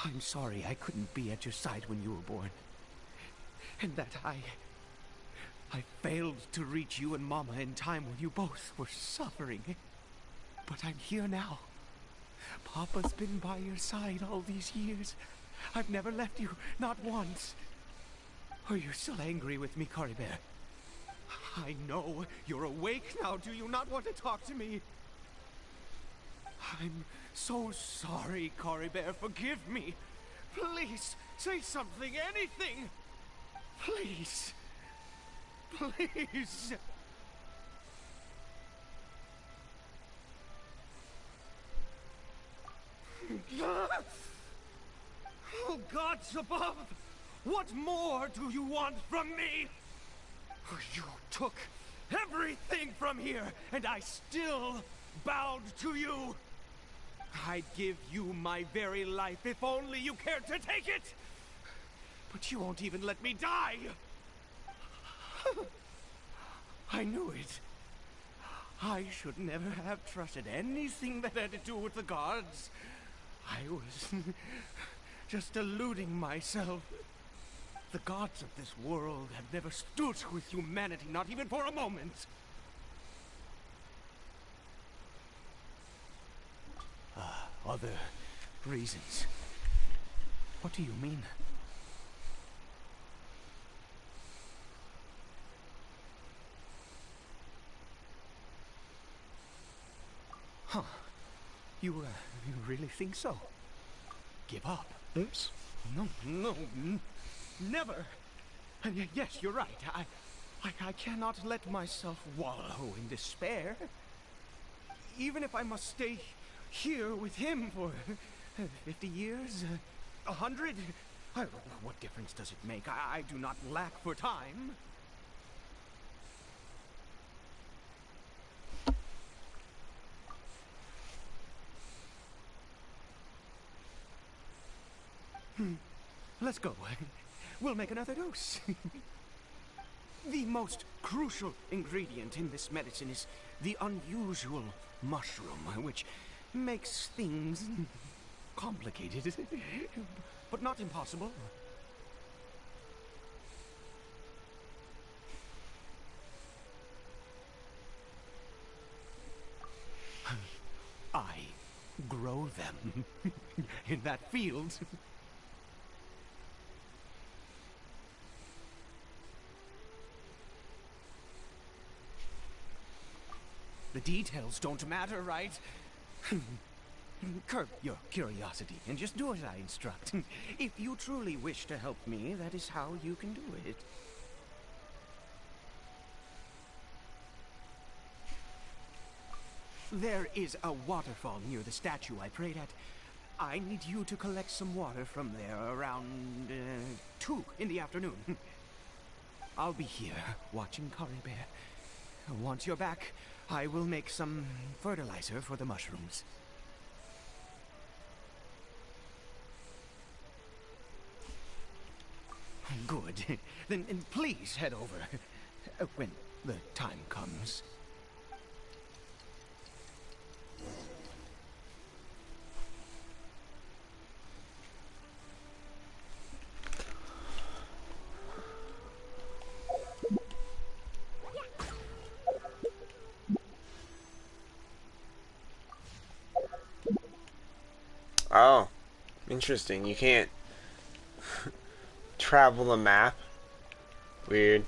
I'm sorry I couldn't be at your side when you were born. And that I failed to reach you and Mama in time when you both were suffering. But I'm here now. Papa's been by your side all these years. I've never left you, not once. Are you still angry with me, Caribert? I know you're awake now. Do you not want to talk to me? I'm so sorry, Caribert. Forgive me. Please, say something, anything. Please. Please. Oh, gods above! What more do you want from me? You took everything from here, and I still bowed to you. I'd give you my very life if only you cared to take it. But you won't even let me die. I knew it. I should never have trusted anything that had to do with the gods. I was just deluding myself. The gods of this world have never stood with humanity, not even for a moment. Other reasons. What do you mean? Huh. You really think so? Give up? Oops. No, never. And yes, you're right. I cannot let myself wallow in despair. Even if I must stay here with him for 50 years, 100, what difference does it make? I do not lack for time. Let's go. We'll make another dose. The most crucial ingredient in this medicine is the unusual mushroom, which makes things complicated, but not impossible. I grow them in that field. The details don't matter, right? Curb your curiosity and just do as I instruct. If you truly wish to help me, that is how you can do it. There is a waterfall near the statue I prayed at. I need you to collect some water from there around 2 in the afternoon. I'll be here watching Curry Bear. Once you're back, I will make some fertilizer for the mushrooms. Good. Then please head over when the time comes. Oh, interesting. You can't travel the map. Weird.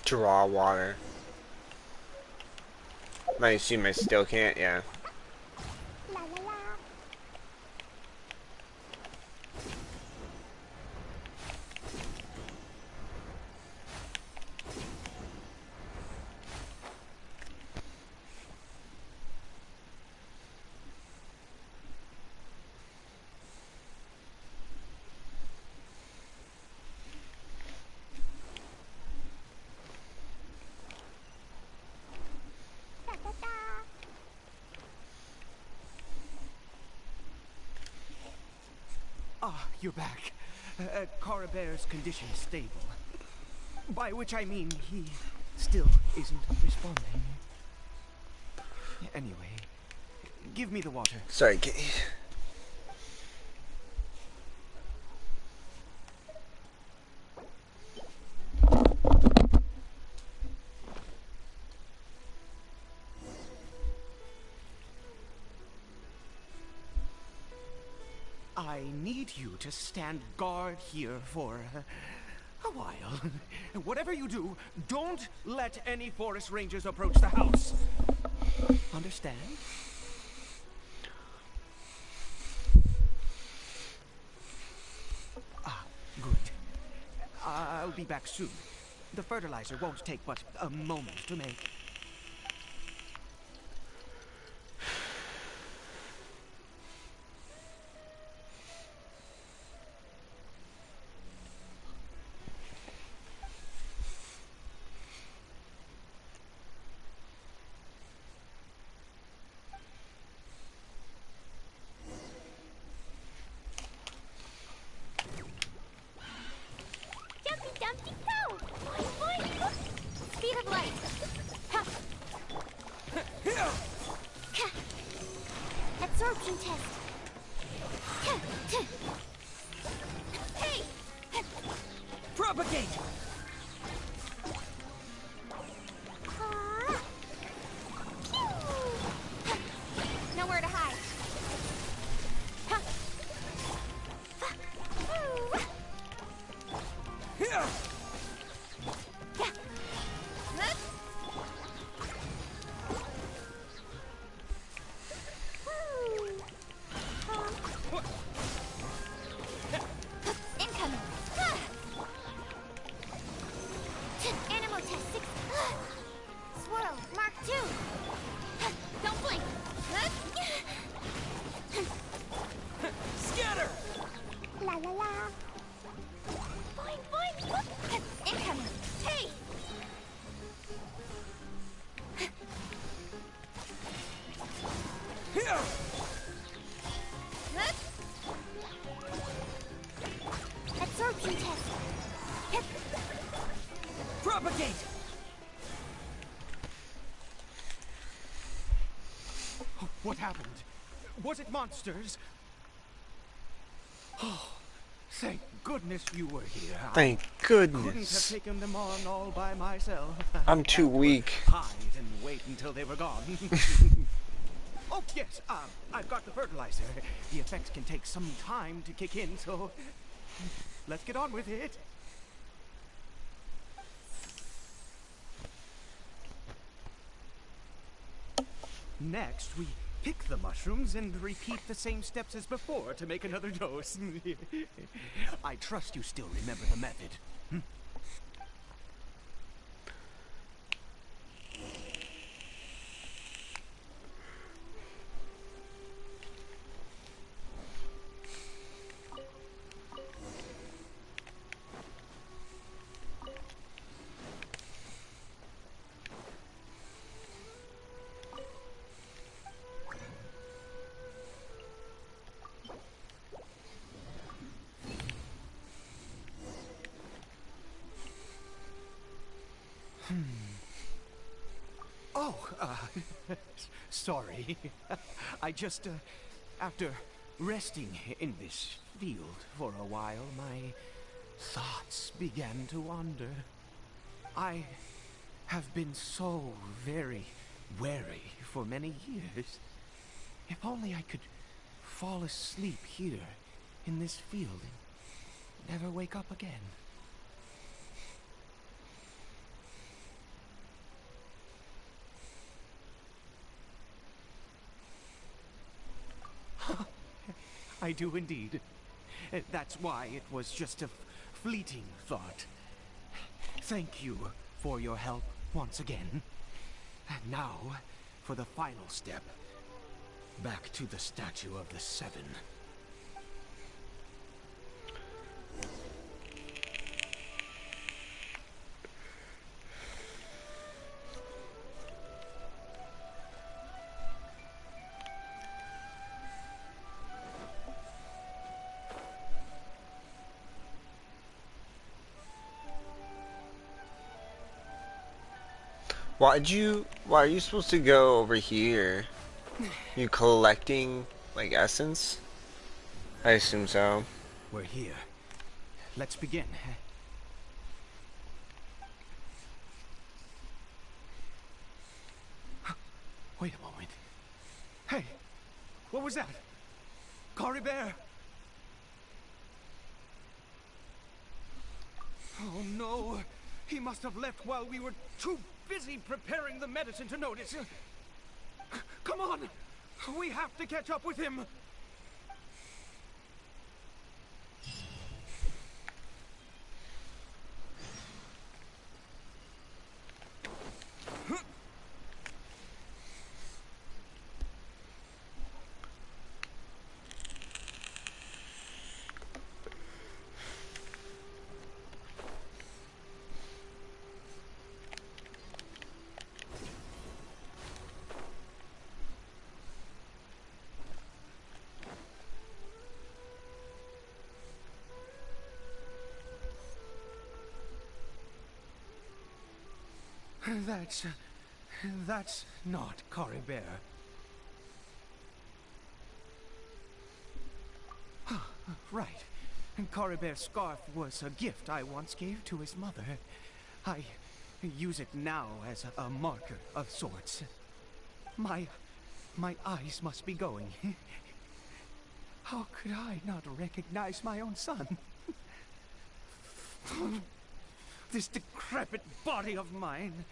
Draw water. I assume I still can't, yeah. La la la. Da da da. Ah, you're back. Coribear's condition is stable. By which I mean he still isn't responding. Anyway, give me the water. Sorry, I need you to stand guard here for a while. Whatever you do, don't let any forest rangers approach the house. Understand? Ah, good. I'll be back soon. The fertilizer won't take but a moment to make. Jumpy Dumpty go! Boing boing! Speed of light! Ha! Ha! Absorption test! Ha! Ha! Hey! Propagate! Ha! Pew! Ha! Nowhere to hide. Ha! Fa! Ooh! Here! Yeah. Huh? Woo. Incoming. Ah. Animal test 6. Swirl, Mark 2. Don't blink. Scatter! La la la. Boing boing. Incoming. Hey. Here! Absorption test. Propagate! What happened? Was it monsters? Oh, thank goodness you were here. Thank Couldn't have goodness. taken them on all by myself. I'm too Had to weak. Hide and wait until they were gone. Oh yes, I've got the fertilizer. The effects can take some time to kick in, so let's get on with it. Next, we pick the mushrooms and repeat the same steps as before to make another dose. I trust you still remember the method. Oh, sorry. I just, after resting in this field for a while, my thoughts began to wander. I have been so very wary for many years. If only I could fall asleep here in this field and never wake up again. I do indeed. That's why it was just a fleeting thought. Thank you for your help once again. And now, for the final step. Back to the statue of the Seven. Why are you supposed to go over here? You collecting, like, essence? I assume so. We're here. Let's begin. Wait a moment. Hey, what was that? Cory Bear! Oh no! He must have left while we were too busy preparing the medicine to notice. Come on! We have to catch up with him! That's not Coribert. Right. Coribert's scarf was a gift I once gave to his mother. I use it now as a marker of sorts. My eyes must be going. How could I not recognize my own son? This decrepit body of mine.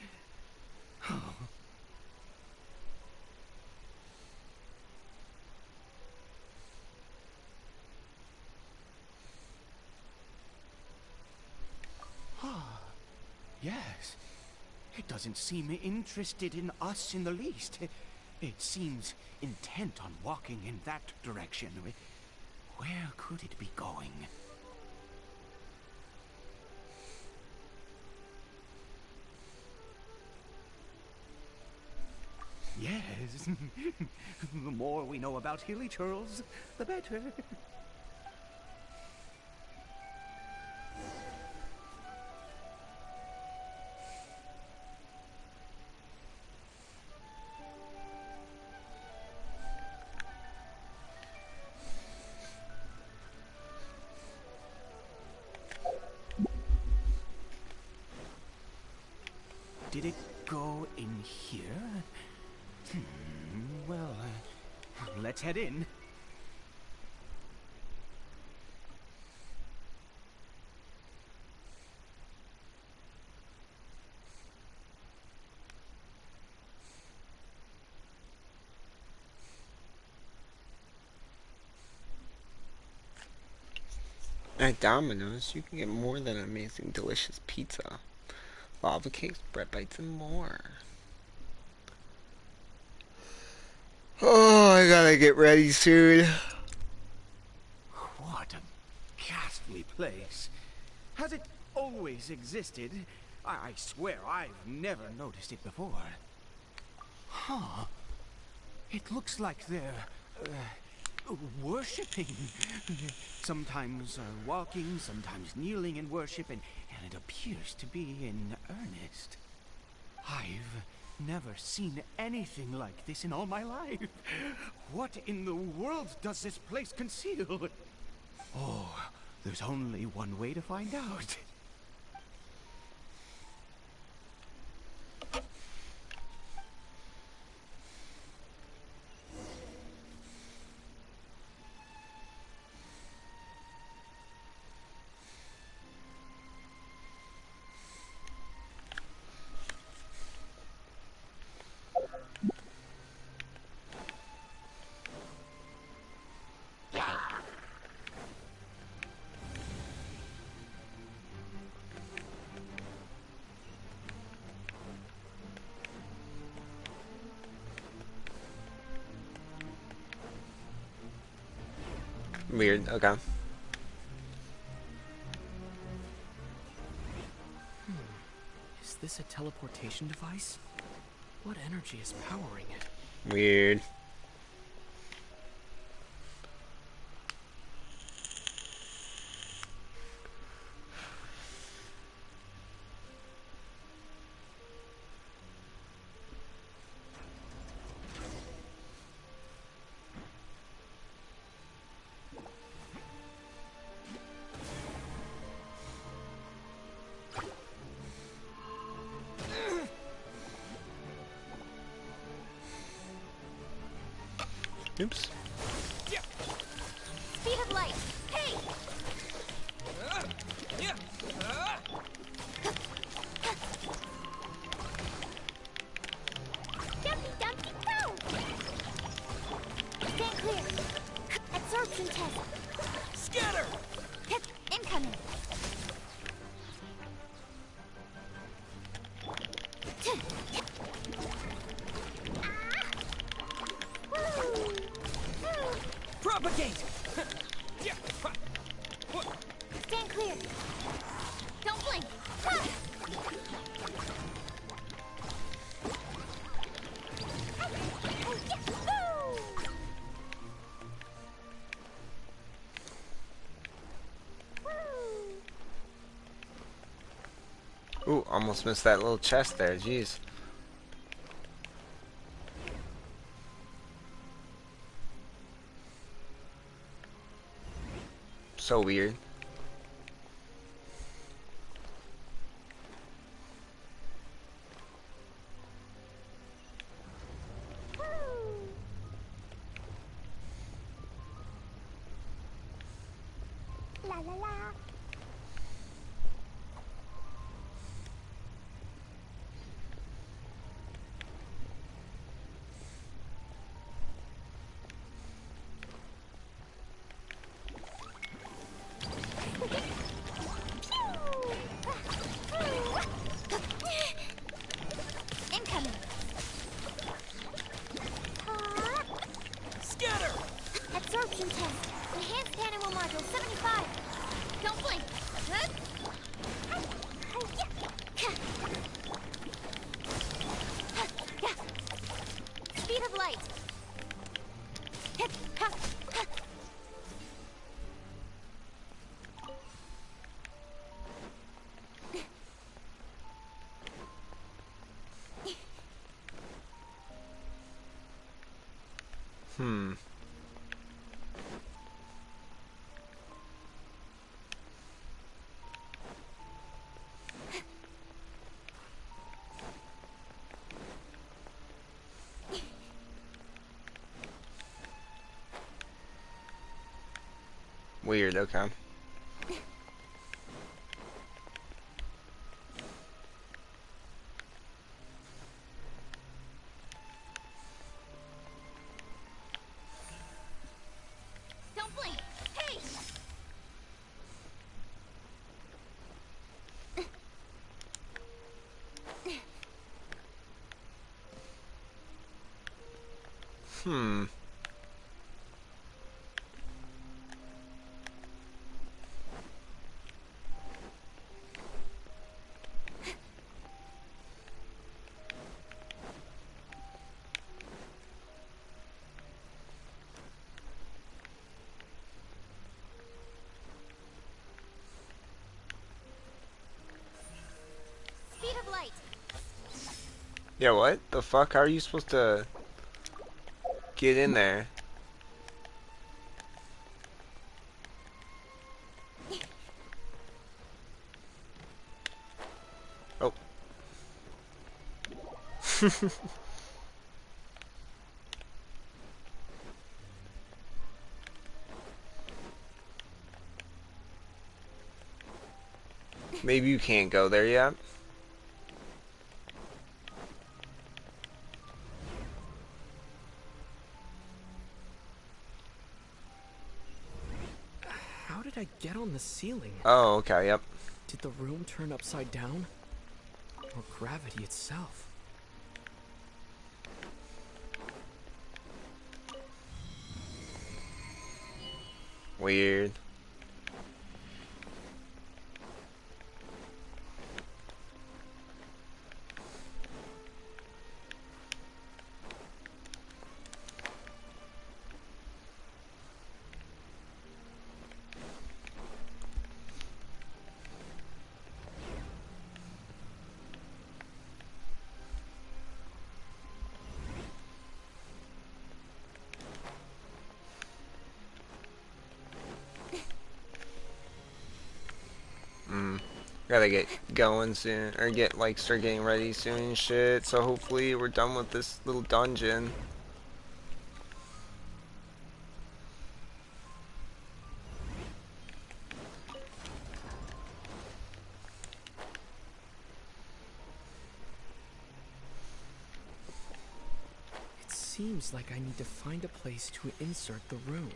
Yes. It doesn't seem interested in us in the least. It seems intent on walking in that direction. Where could it be going? Yes. The more we know about hilly churls, the better. Did it go in here? Well, let's head in. At Domino's, you can get more than amazing, delicious pizza, lava cakes, bread bites, and more. Oh, I gotta get ready soon. What a ghastly place. Has it always existed? I swear I've never noticed it before. Huh. It looks like they're worshipping. Sometimes walking, sometimes kneeling in worship, and it appears to be in earnest. I've never seen anything like this in all my life. What in the world does this place conceal? Oh, there's only one way to find out. Weird, okay. Is this a teleportation device? What energy is powering it? Weird. Oops. Speed of light. Hey! Absorption test. Scatter! Hip, incoming. Propagate! Stand clear. Don't blink. Ooh, almost missed that little chest there. Jeez. So weird. La la la. Incoming. Scatter! Absorption test. Enhanced animal module 75. Don't blink. Speed of light. Hmm. Weird, okay. Don't blink. Hey! Hmm. Speed of light. Yeah, what the fuck? How are you supposed to get in there? Oh. Maybe you can't go there yet. How did I get on the ceiling? Oh, okay, yep. Did the room turn upside down? Or gravity itself? Weird. Gotta get going soon, or get like start getting ready soon and shit. So hopefully we're done with this little dungeon. It seems like I need to find a place to insert the rune.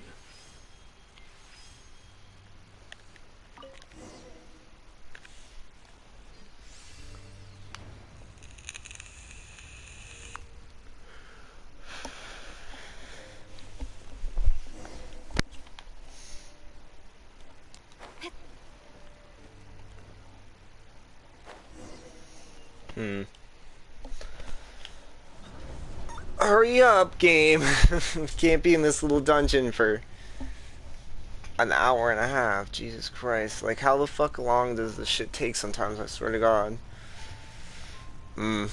Hurry up, game. Can't be in this little dungeon for an hour and a half. Jesus Christ. Like, how the fuck long does this shit take sometimes, I swear to God. We're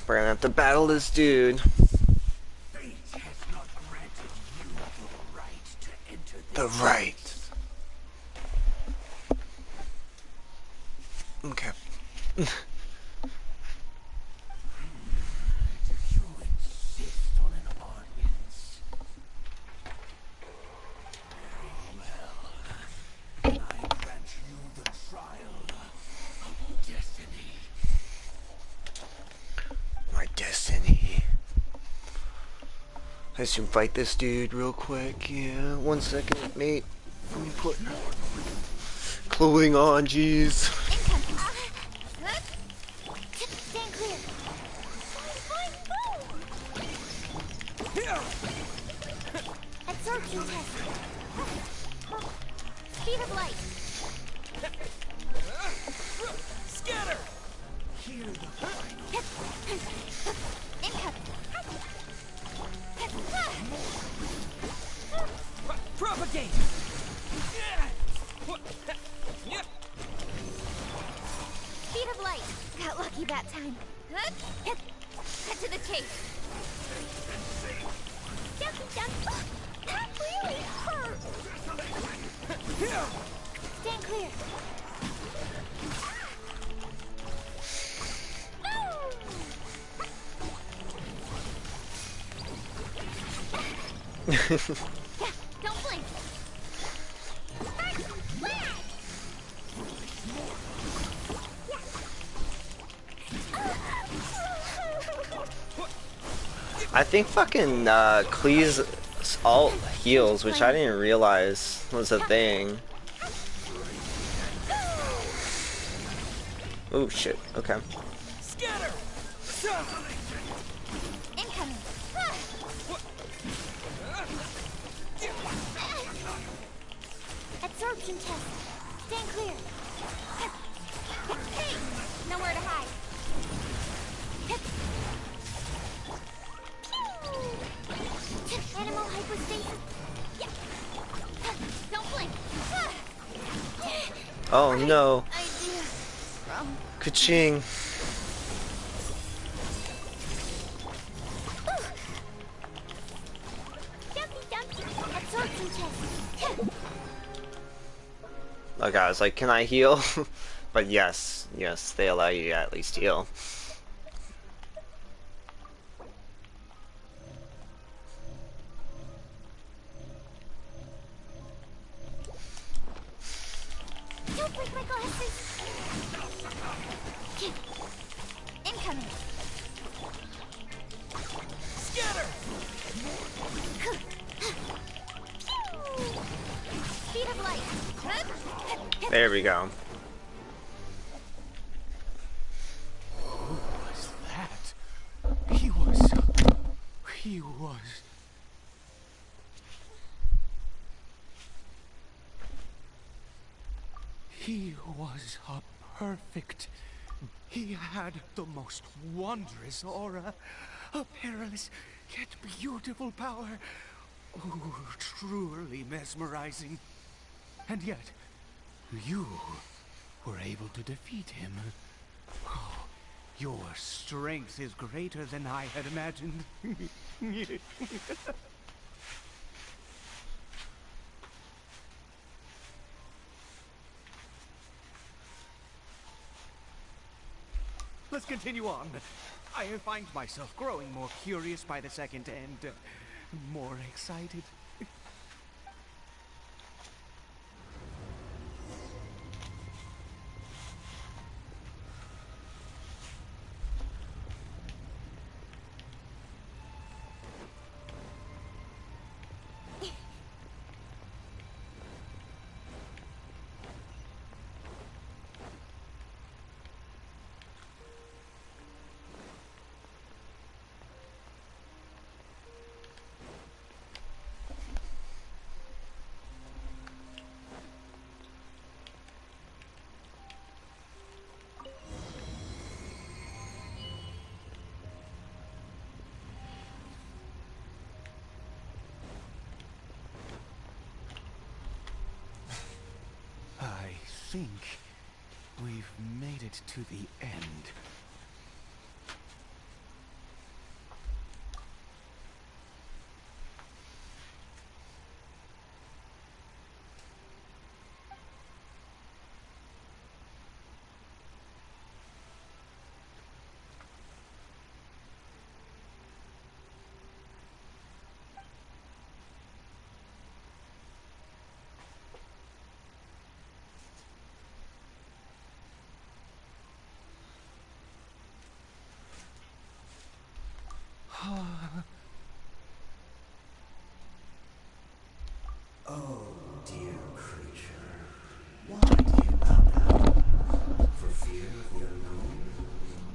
gonna have to battle this dude. Fate has not granted you the right to enter this The right. Okay. Do you insist on an audience? Very well. I grant you the trial of destiny. My destiny. I should fight this dude real quick. Yeah, 1 second, mate. Let me put clothing on, jeez. Stand clear. Absorption test. Speed of light. Scatter! Hear the final. Incoming. Propagate! Speed of light. Got lucky that time. Cut to the chase. Jumpy jump. That really hurt. Stand clear. Yeah, don't blink. I think fucking Klee's alt heals, which I didn't realize was a thing. Oh shit, okay. Scatter! Incoming. Absorption test. Stand clear. Hey! Nowhere to hide. Animal hyperstasis. Yeah. Don't blink. Oh no. Idea. Ka-ching. Jumpy dumpy. Absorption test. Okay, I was like, can I heal? But yes, they allow you to at least heal. Don't break my glasses. Incoming. Scatter! Speed of light. There we go. Who was that? He was... He was a perfect... He had the most wondrous aura, a perilous yet beautiful power. Oh, truly mesmerizing. And yet, you were able to defeat him. Oh, your strength is greater than I had imagined. Let's continue on. I find myself growing more curious by the second and more excited. think we've made it to the end. Oh, dear creature, why do you bow down? For fear of the unknown?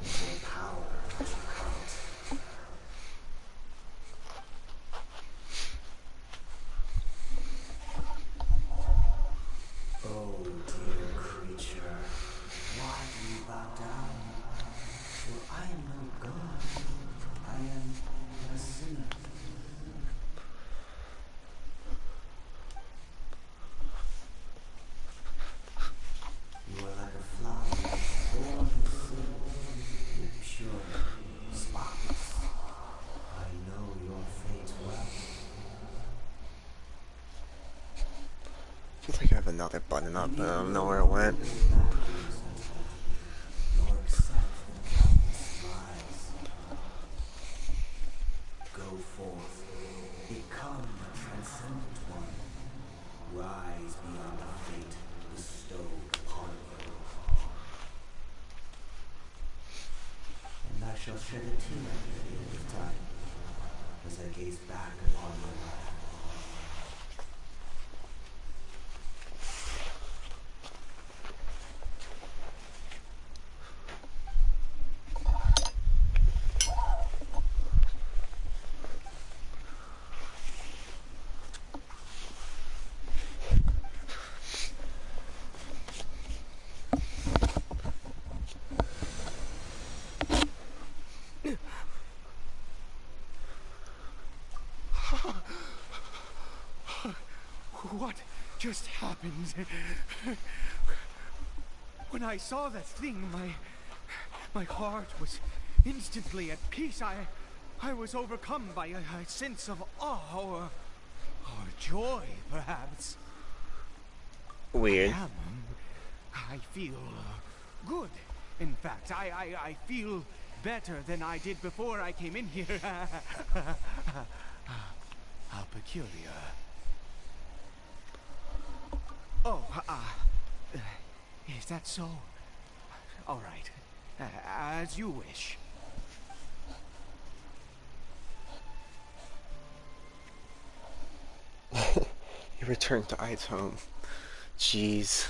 For power that you covet? Oh, dear creature, why do you bow down? For I am no god. I am but a sinner. You are like a flower born in sin, yet pure, spotless. I know your fate well. I feel like I have another button up, but I don't know where it went. Nor accept the countless lies. Go forth, become the transcendent one. Rise beyond the fate bestowed upon you. And I shall shed a tear at the end of time, as I gaze back upon my life. What just happened? When I saw that thing, my heart was instantly at peace. I was overcome by a sense of awe or joy, perhaps. Weird. I feel good. In fact, I feel better than I did before I came in here. How peculiar. Oh, is that so? All right, as you wish. You returned to I's home. Jeez.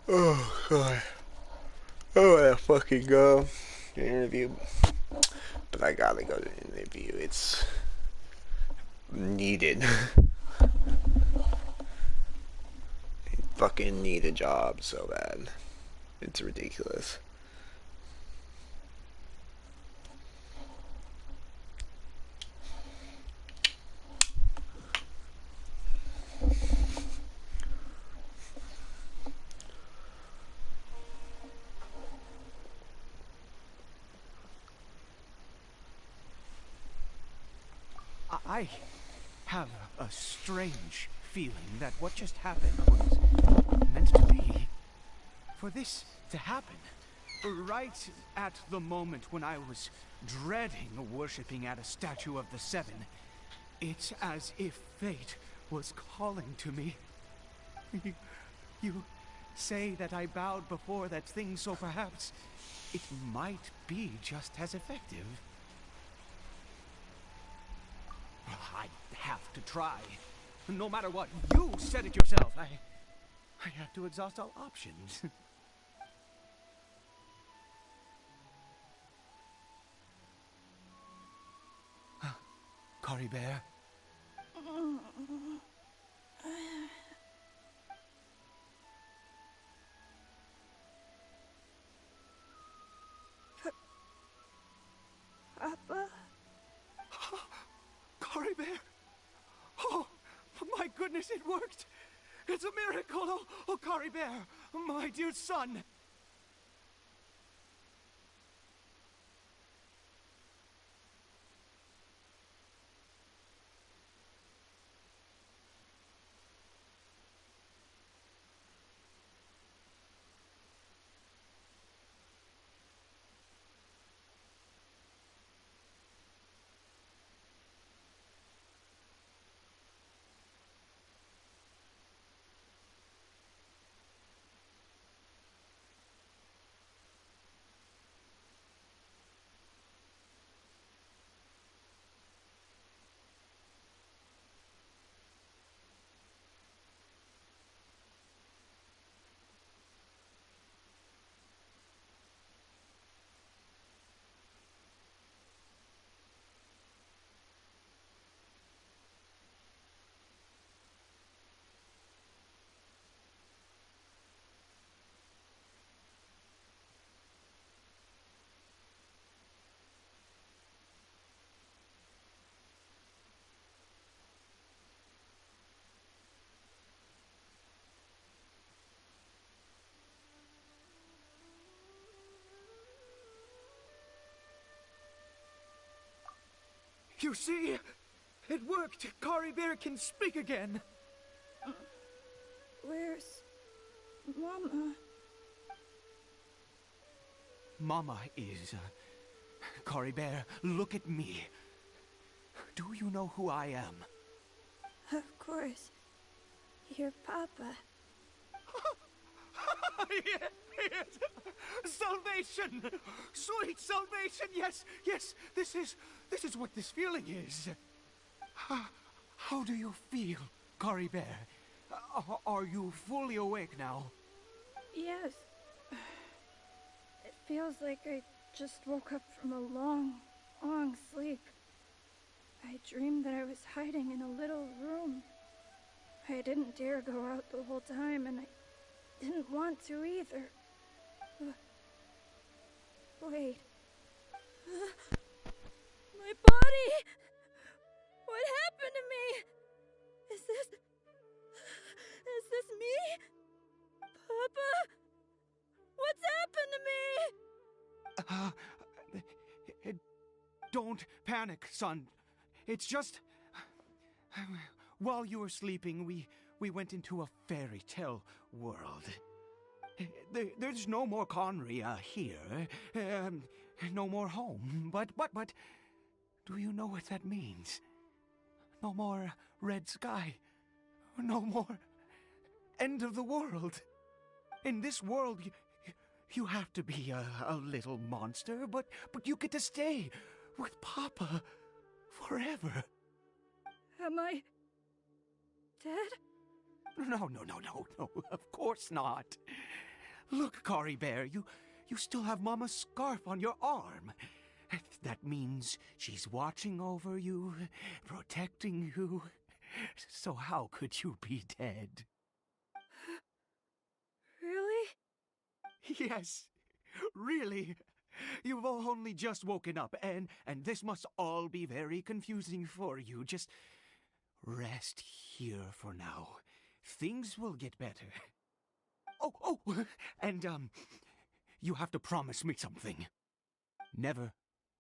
Oh god. I wanna fucking go to the interview. But I gotta go to the interview. It's needed. I fucking need a job so bad. It's ridiculous. I have a strange feeling that what just happened was meant to be. For this to happen, right at the moment when I was dreading worshipping at a statue of the Seven, it's as if fate was calling to me. You say that I bowed before that thing, so perhaps it might be just as effective. I have to try. No matter what, you said it yourself. I have to exhaust all options. Cory Bear? Papa? goodness, it worked! It's a miracle! Oh, Kari Bear, my dear son! You see? It worked! Kari Bear can speak again! Where's Mama? Mama is... Kari Bear, look at me. Do you know who I am? Of course. Your Papa. Yes! Salvation! Sweet salvation! Yes, yes! This is what this feeling is. How do you feel, Kari Bear? Are you fully awake now? Yes. It feels like I just woke up from a long, long sleep. I dreamed that I was hiding in a little room. I didn't dare go out the whole time, and I didn't want to either. Wait. My body! What happened to me? Is this me? Papa? What's happened to me? Don't panic, son. It's just... While you were sleeping, we went into a fairy tale world. There's no more Conria here. No more home. But, do you know what that means? No more red sky. No more end of the world. In this world, you have to be a little monster, but you get to stay with Papa forever. Am I dead? No, of course not. Look, Kari Bear, you still have Mama's scarf on your arm. That means she's watching over you, protecting you. So how could you be dead? Really? Yes, really. You've only just woken up, and this must all be very confusing for you. Just rest here for now. Things will get better. Oh, and, you have to promise me something. Never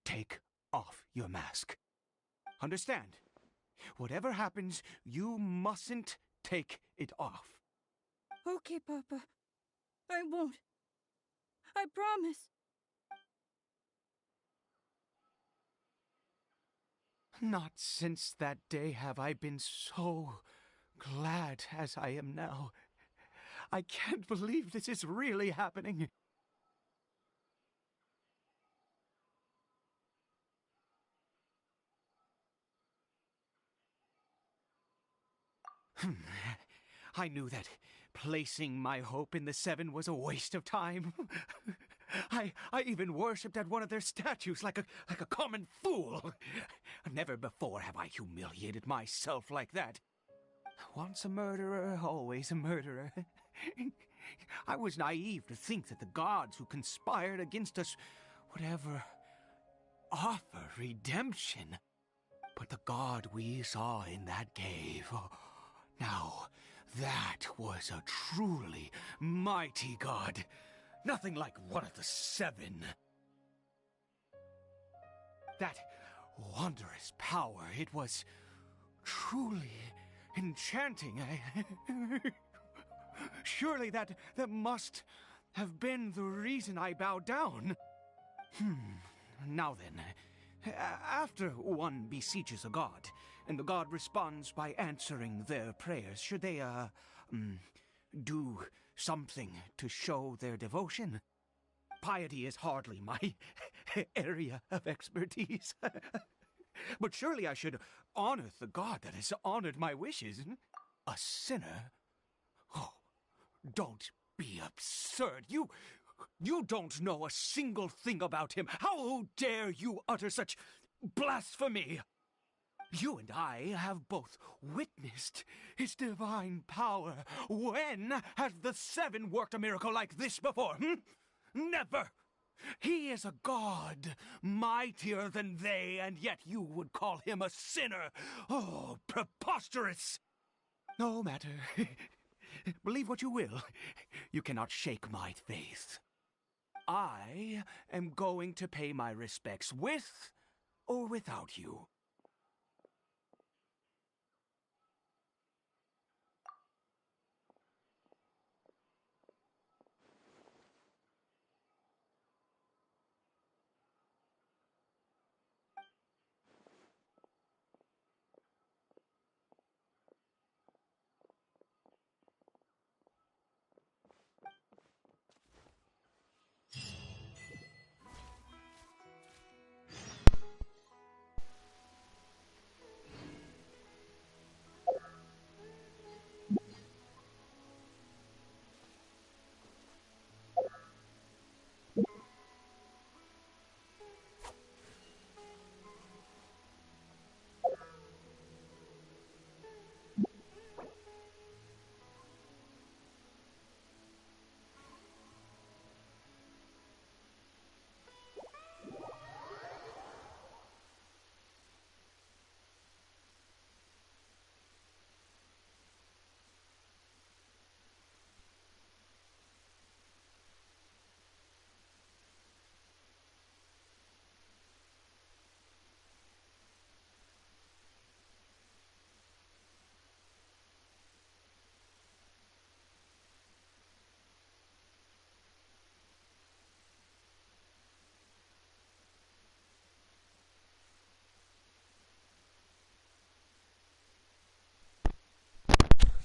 take off your mask. Understand? Whatever happens, you mustn't take it off. Okay, Papa. I won't. I promise. Not since that day have I been so glad as I am now. I can't believe this is really happening. I knew that placing my hope in the Seven was a waste of time. I even worshipped at one of their statues like a common fool. Never before have I humiliated myself like that. Once a murderer, always a murderer. I was naive to think that the gods who conspired against us would ever offer redemption. But the god we saw in that cave Now, that was a truly mighty god. Nothing like one of the seven. That wondrous power, it was truly enchanting. Surely that must have been the reason I bowed down. Now then, after one beseeches a god, and the god responds by answering their prayers, should they, do something to show their devotion? Piety is hardly my area of expertise. But surely I should honor the god that has honored my wishes. A sinner? Oh, don't be absurd. You don't know a single thing about him. How dare you utter such blasphemy? You and I have both witnessed his divine power. When has the seven worked a miracle like this before? Never! He is a god, mightier than they, and yet you would call him a sinner. Oh, preposterous! No matter. Believe what you will. You cannot shake my faith. I am going to pay my respects with or without you.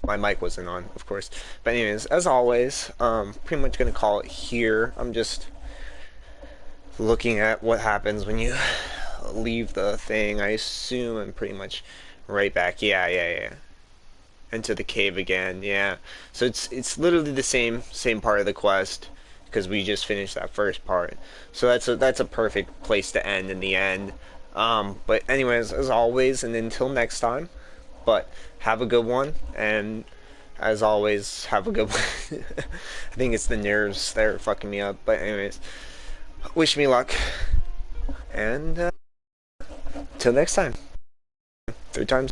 My mic wasn't on, of course. But anyways, as always, pretty much gonna call it here. I'm just looking at what happens when you leave the thing. I assume I'm pretty much right back. Yeah. Into the cave again. Yeah. So it's literally the same part of the quest because we just finished that first part. So that's a perfect place to end in the end. But anyways, as always, and until next time. But have a good one, and as always, have a good one. I think it's the nerves that are fucking me up. But anyways, wish me luck, and till next time. 3 times.